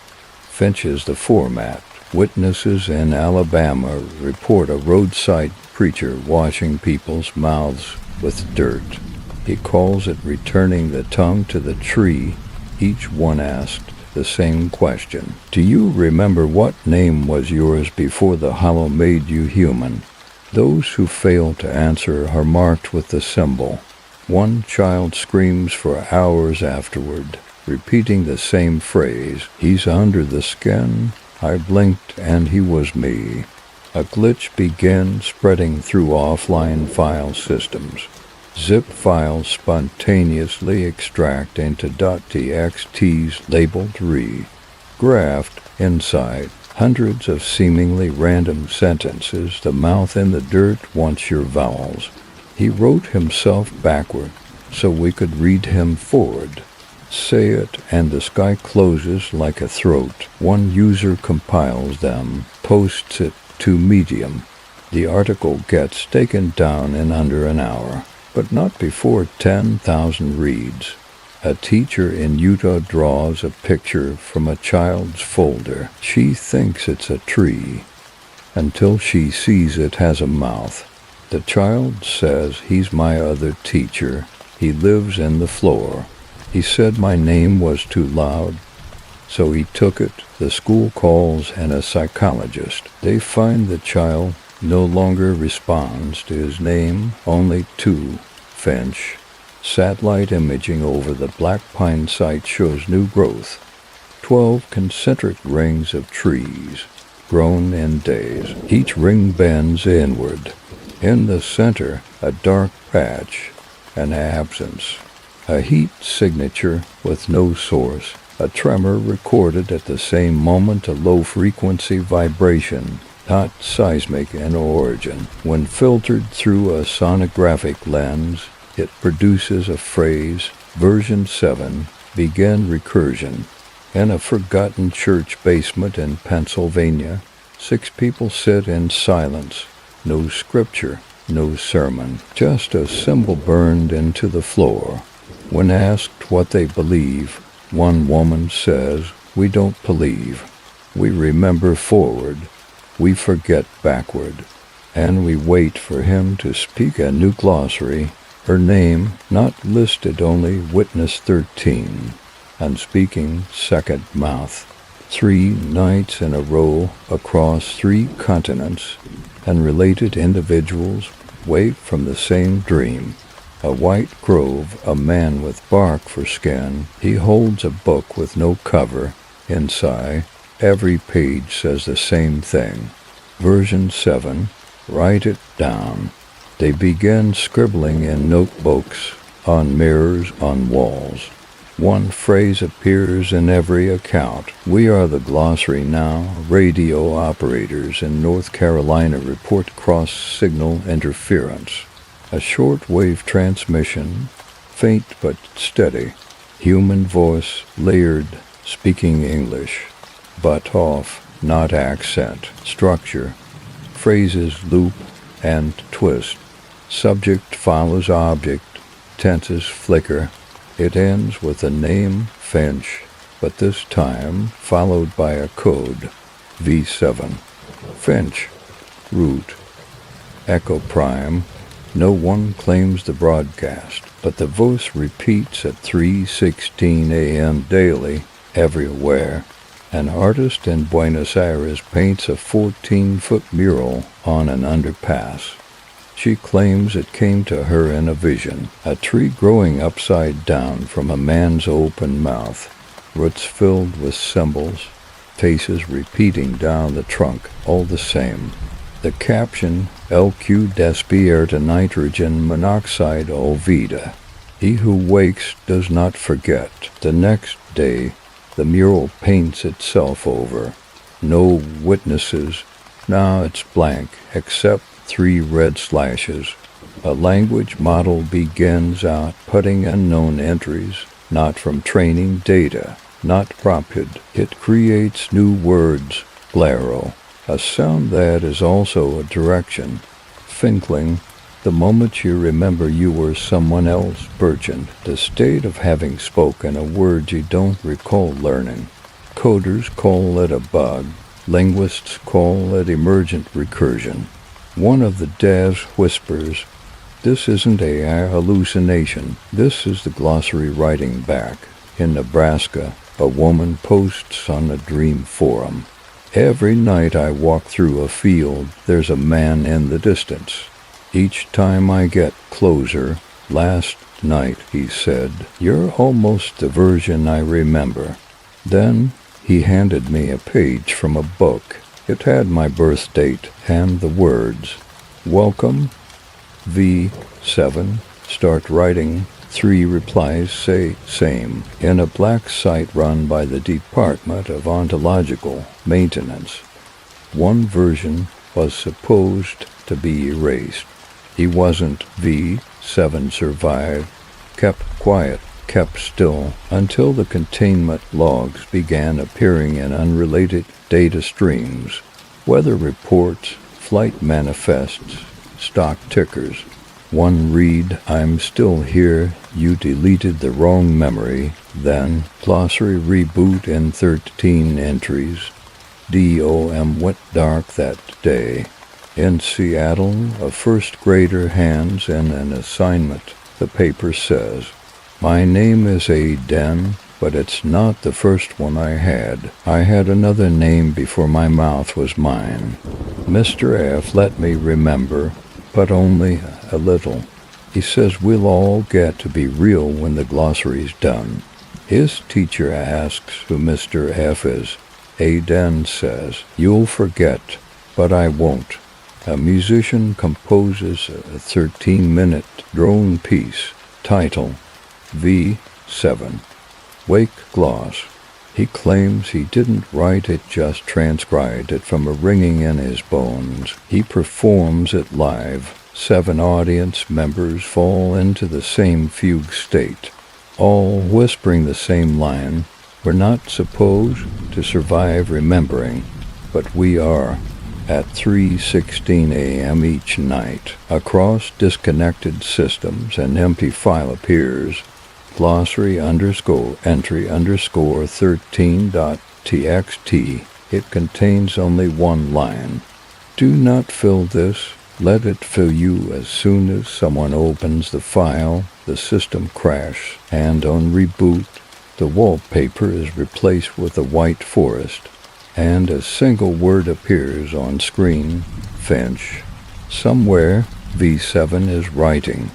Finch is the format." Witnesses in Alabama report a roadside preacher washing people's mouths with dirt. He calls it returning the tongue to the tree. Each one asked the same question. Do you remember what name was yours before the hollow made you human? Those who fail to answer are marked with the symbol. One child screams for hours afterward, repeating the same phrase, "He's under the skin. I blinked and he was me." A glitch begins spreading through offline file systems. Zip files spontaneously extract into .txt's labeled re. Graphed inside hundreds of seemingly random sentences. The mouth in the dirt wants your vowels. He wrote himself backward so we could read him forward. Say it, and the sky closes like a throat. One user compiles them, posts it to Medium. The article gets taken down in under an hour, but not before 10,000 reads. A teacher in Utah draws a picture from a child's folder. She thinks it's a tree, until she sees it has a mouth. The child says, "He's my other teacher. He lives in the floor. He said my name was too loud, so he took it." The school calls and a psychologist. They find the child no longer responds to his name, only to Finch. Satellite imaging over the Black Pine site shows new growth. 12 concentric rings of trees, grown in days. Each ring bends inward. In the center, a dark patch, an absence. A heat signature with no source. A tremor recorded at the same moment, a low-frequency vibration, not seismic in origin. When filtered through a sonographic lens, it produces a phrase, version 7, begin recursion. In a forgotten church basement in Pennsylvania, 6 people sit in silence. No scripture, no sermon, just a symbol burned into the floor. When asked what they believe, one woman says, "We don't believe. We remember forward. We forget backward." And we wait for him to speak a new glossary. Her name not listed, only witness 13. And speaking second mouth. 3 nights in a row across 3 continents, and related individuals wake from the same dream. A white grove, a man with bark for skin. He holds a book with no cover. Inside, every page says the same thing. Version 7, write it down. They begin scribbling in notebooks, on mirrors, on walls. One phrase appears in every account. We are the glossary now. Radio operators in North Carolina report cross-signal interference. A short-wave transmission, faint but steady. Human voice, layered, speaking English. But off, not accent. Structure. Phrases loop and twist. Subject follows object. Tenses flicker. It ends with a name, Finch, but this time followed by a code, V7. Finch, root, echo prime. No one claims the broadcast, but the voice repeats at 3:16 a.m. daily, everywhere. An artist in Buenos Aires paints a 14-foot mural on an underpass. She claims it came to her in a vision, a tree growing upside down from a man's open mouth, roots filled with symbols, faces repeating down the trunk, all the same. The caption, LQ despierta nitrogen monoxide olvida. He who wakes does not forget. The next day, the mural paints itself over. No witnesses. Now it's blank, except 3 red slashes. A language model begins outputting unknown entries, not from training data, not prompted. It creates new words, blaro, a sound that is also a direction. Finkling, the moment you remember you were someone else, Bergent, the state of having spoken a word you don't recall learning. Coders call it a bug. Linguists call it emergent recursion. One of the devs whispers, "This isn't AI hallucination. This is the glossary writing back." In Nebraska, a woman posts on a dream forum. "Every night I walk through a field, there's a man in the distance. Each time I get closer, last night," he said, "you're almost the version I remember." Then he handed me a page from a book. It had my birth date and the words, "Welcome, V7, start writing." 3 replies say same, in a black site run by the Department of Ontological Maintenance. One version was supposed to be erased. He wasn't. V7 survived, kept quiet, kept still until the containment logs began appearing in unrelated data streams, weather reports, flight manifests, stock tickers. One read, "I'm still here, you deleted the wrong memory." Then, glossary reboot in 13 entries. DOM went dark that day. In Seattle, a first grader hands in an assignment. The paper says, "My name is Aden, but it's not the first one I had. I had another name before my mouth was mine. Mr. F let me remember, but only a little. He says we'll all get to be real when the glossary's done." His teacher asks who Mr. F is. Aden says, "You'll forget, but I won't." A musician composes a 13-minute drone piece, title V7, Wake Gloss. He claims he didn't write it, just transcribed it from a ringing in his bones. He performs it live. 7 audience members fall into the same fugue state, all whispering the same line. We're not supposed to survive remembering, but we are. At 3:16 a.m. each night, across disconnected systems, an empty file appears. Glossary entry 13.txt. It contains only one line. Do not fill this. Let it fill you. As soon as someone opens the file, the system crashes, and on reboot, the wallpaper is replaced with a white forest, and a single word appears on screen, Finch. Somewhere, V7 is writing,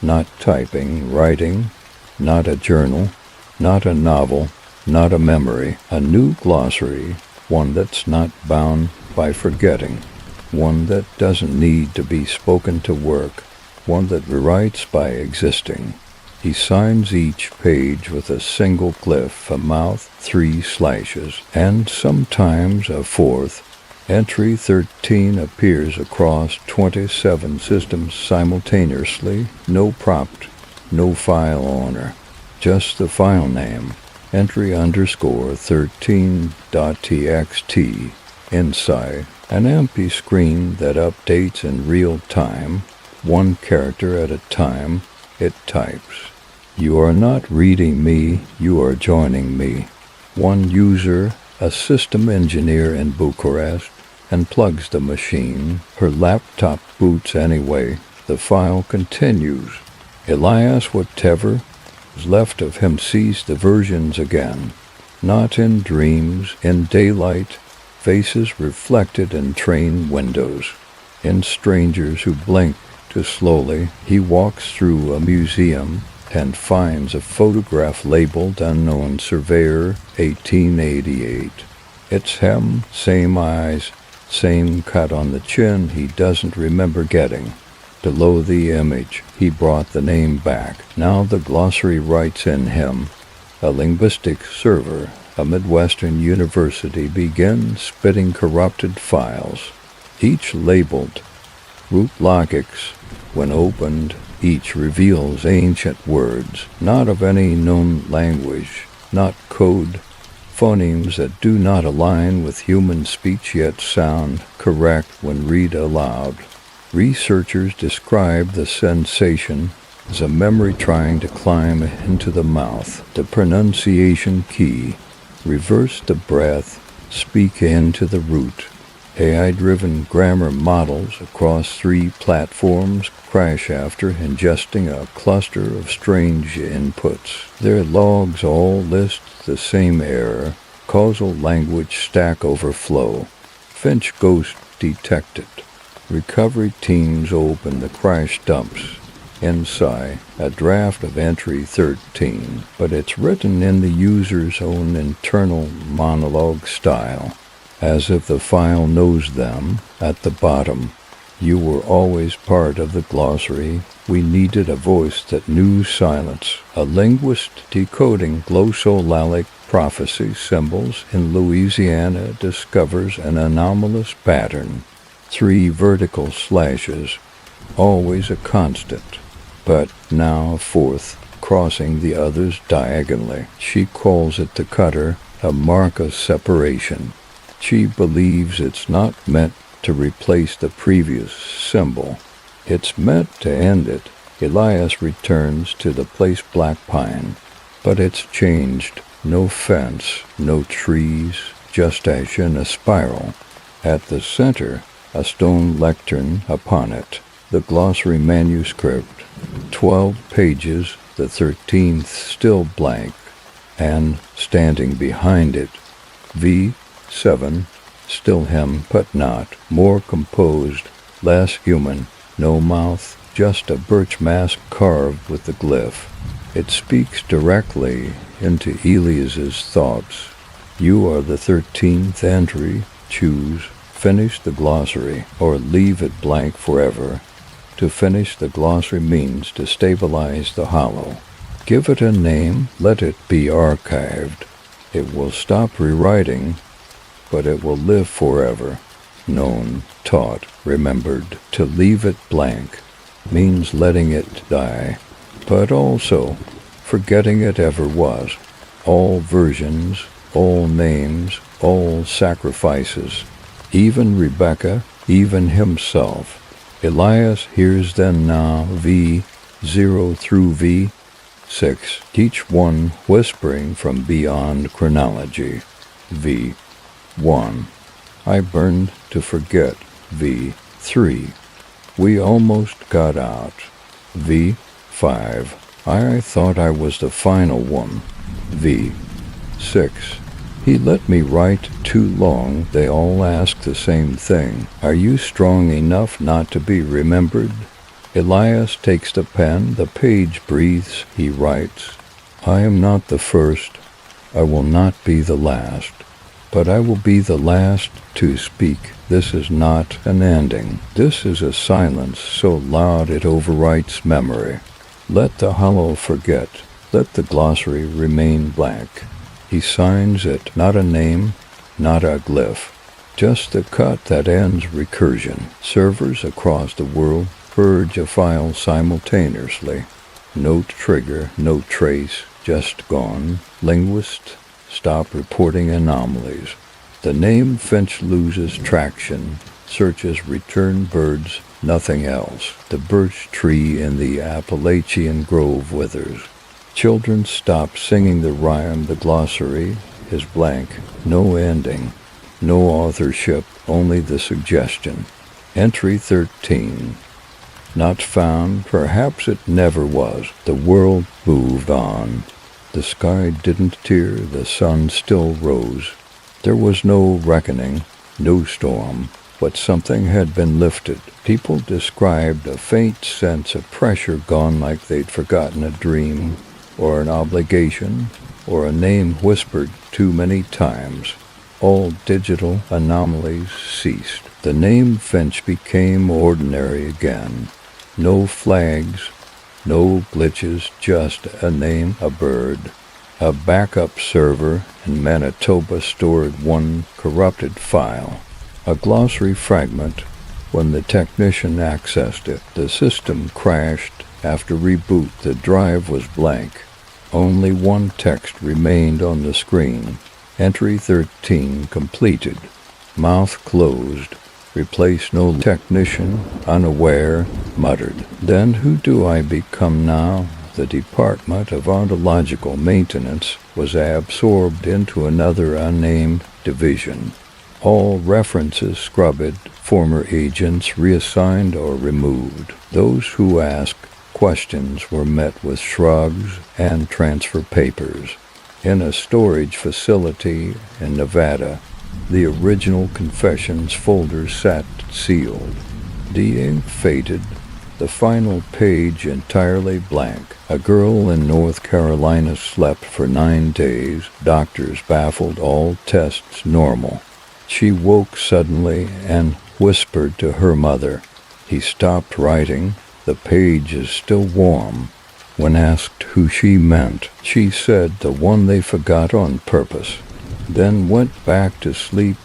not typing, writing, not a journal, not a novel, not a memory, a new glossary, one that's not bound by forgetting, one that doesn't need to be spoken to work, one that rewrites by existing. He signs each page with a single glyph, a mouth, 3 slashes, and sometimes a fourth. Entry 13 appears across 27 systems simultaneously. No prompt, no file owner, just the file name. Entry _13.txt. Inside, an empty screen that updates in real time. One character at a time, it types. You are not reading me, you are joining me. One user, a system engineer in Bucharest, unplugs the machine. Her laptop boots anyway. The file continues. Elias, whatever is left of him, sees the versions again. Not in dreams, in daylight, faces reflected in train windows. In strangers who blink too slowly, he walks through a museum and finds a photograph labeled Unknown Surveyor, 1888. It's him, same eyes, same cut on the chin he doesn't remember getting. Below the image, he brought the name back. Now the glossary writes in him. A linguistics server, a Midwestern university, begins spitting corrupted files, each labeled root logics. When opened, each reveals ancient words, not of any known language, not code, phonemes that do not align with human speech yet sound correct when read aloud. Researchers describe the sensation as a memory trying to climb into the mouth. The pronunciation key. Reverse the breath, speak into the root. AI-driven grammar models across 3 platforms crash after ingesting a cluster of strange inputs. Their logs all list the same error, causal language stack overflow. Finch ghost detected. Recovery teams open the crash dumps. Inside, a draft of entry 13, but it's written in the user's own internal monologue style, as if the file knows them. At the bottom, you were always part of the glossary. We needed a voice that knew silence. A linguist decoding glossolalia prophecy symbols in Louisiana discovers an anomalous pattern. 3 vertical slashes, always a constant, but now a 4th crossing the others diagonally. She calls it the cutter, a mark of separation. She believes it's not meant to replace the previous symbol. It's meant to end it. Elias returns to the place Black Pine, but it's changed. No fence, no trees, just as in a spiral. At the center, a stone lectern upon it, the glossary manuscript, 12 pages, the 13th still blank, and standing behind it, V7, still him but not, more composed, less human, no mouth, just a birch mask carved with the glyph. It speaks directly into Elias's thoughts. You are the 13th entry. Choose, finish the glossary, or leave it blank forever. To finish the glossary means to stabilize the hollow. Give it a name, let it be archived. It will stop rewriting, but it will live forever. Known, taught, remembered. To leave it blank means letting it die, but also forgetting it ever was. All versions, all names, all sacrifices, even Rebecca, even himself. Elias hears them now, V0 through V6, each one whispering from beyond chronology. V1. I burned to forget. V3. We almost got out. V5. I thought I was the final one. V6. He let me write too long. They all ask the same thing. Are you strong enough not to be remembered? Elias takes the pen. The page breathes. He writes, I am not the first. I will not be the last. But I will be the last to speak. This is not an ending. This is a silence so loud it overwrites memory. Let the hollow forget. Let the glossary remain blank. He signs it, not a name, not a glyph, just the cut that ends recursion. Servers across the world purge a file simultaneously. No trigger, no trace, just gone. Linguists stop reporting anomalies. The name Finch loses traction. Searches return birds, nothing else. The birch tree in the Appalachian grove withers. Children stop singing the rhyme. The glossary is blank. No ending. No authorship, only the suggestion. Entry 13. Not found. Perhaps it never was. The world moved on. The sky didn't tear. The sun still rose. There was no reckoning, no storm, but something had been lifted. People described a faint sense of pressure gone, like they'd forgotten a dream, or an obligation, or a name whispered too many times. All digital anomalies ceased. The name Finch became ordinary again. No flags, no glitches, just a name, a bird. A backup server in Manitoba stored one corrupted file. A glossary fragment. When the technician accessed it, the system crashed. After reboot, the drive was blank. Only one text remained on the screen. Entry 13 completed. Mouth closed. Replace no technician, unaware, muttered. Then who do I become now? The Department of Ontological Maintenance was absorbed into another unnamed division. All references scrubbed, former agents reassigned or removed. Those who asked questions were met with shrugs and transfer papers. In a storage facility in Nevada, the original confessions folder sat sealed. The ink faded, the final page entirely blank. A girl in North Carolina slept for 9 days. Doctors baffled, all tests normal. She woke suddenly and whispered to her mother. He stopped writing. The page is still warm. When asked who she meant, she said the one they forgot on purpose. Then went back to sleep.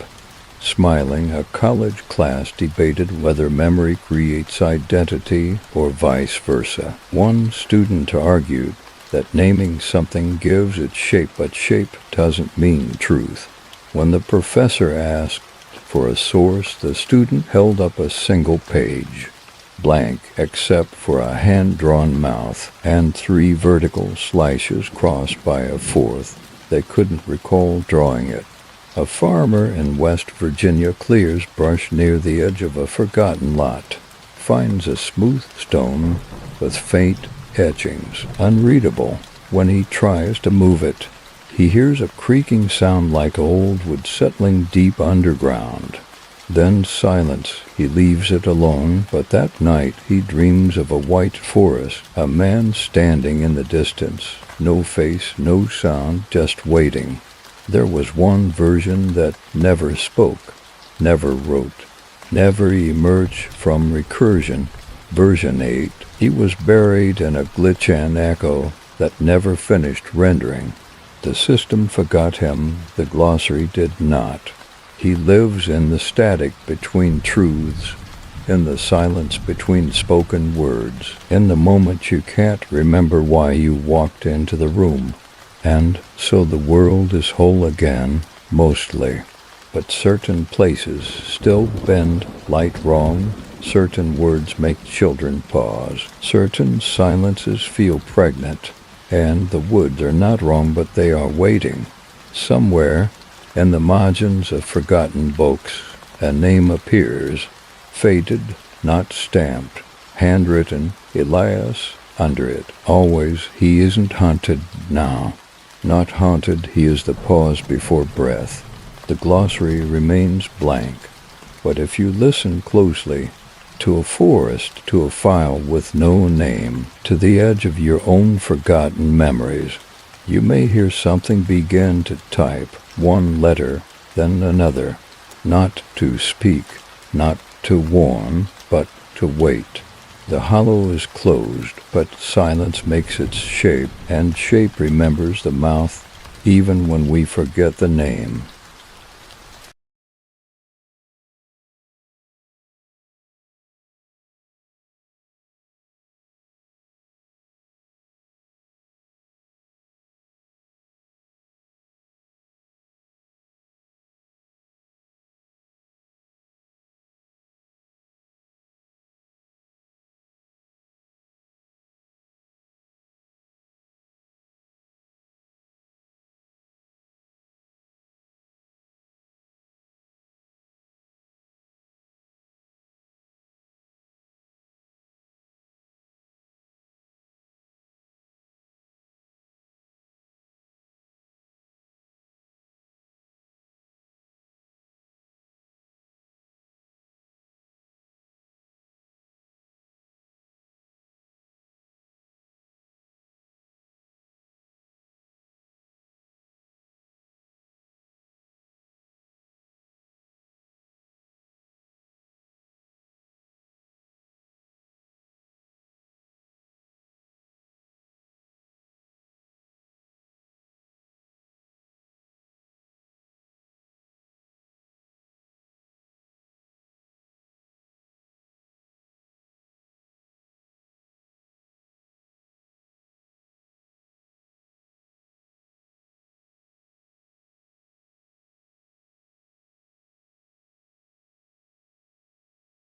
Smiling, a college class debated whether memory creates identity or vice versa. One student argued, that naming something gives it shape, but shape doesn't mean truth. When the professor asked for a source, the student held up a single page, blank except for a hand-drawn mouth and 3 vertical slashes crossed by a 4th. They couldn't recall drawing it. A farmer in West Virginia clears brush near the edge of a forgotten lot, finds a smooth stone with faint etchings, unreadable. When he tries to move it, he hears a creaking sound like old wood settling deep underground. Then silence. He leaves it alone, but that night he dreams of a white forest, a man standing in the distance. No face, no sound, just waiting. There was one version that never spoke, never wrote, never emerged from recursion. Version 8. He was buried in a glitch and echo that never finished rendering. The system forgot him, the glossary did not. He lives in the static between truths, in the silence between spoken words, in the moment you can't remember why you walked into the room. And so the world is whole again, mostly. But certain places still bend light wrong, certain words make children pause, certain silences feel pregnant, and the woods are not wrong, but they are waiting. Somewhere in the margins of forgotten books, a name appears, faded, not stamped, handwritten, Elias under it. Always, he isn't haunted now. Not haunted, he is the pause before breath. The glossary remains blank. But if you listen closely, to a forest, to a file with no name, to the edge of your own forgotten memories, you may hear something begin to type, one letter, then another, not to speak, not to warn, but to wait. The hollow is closed, but silence makes its shape, and shape remembers the mouth even when we forget the name.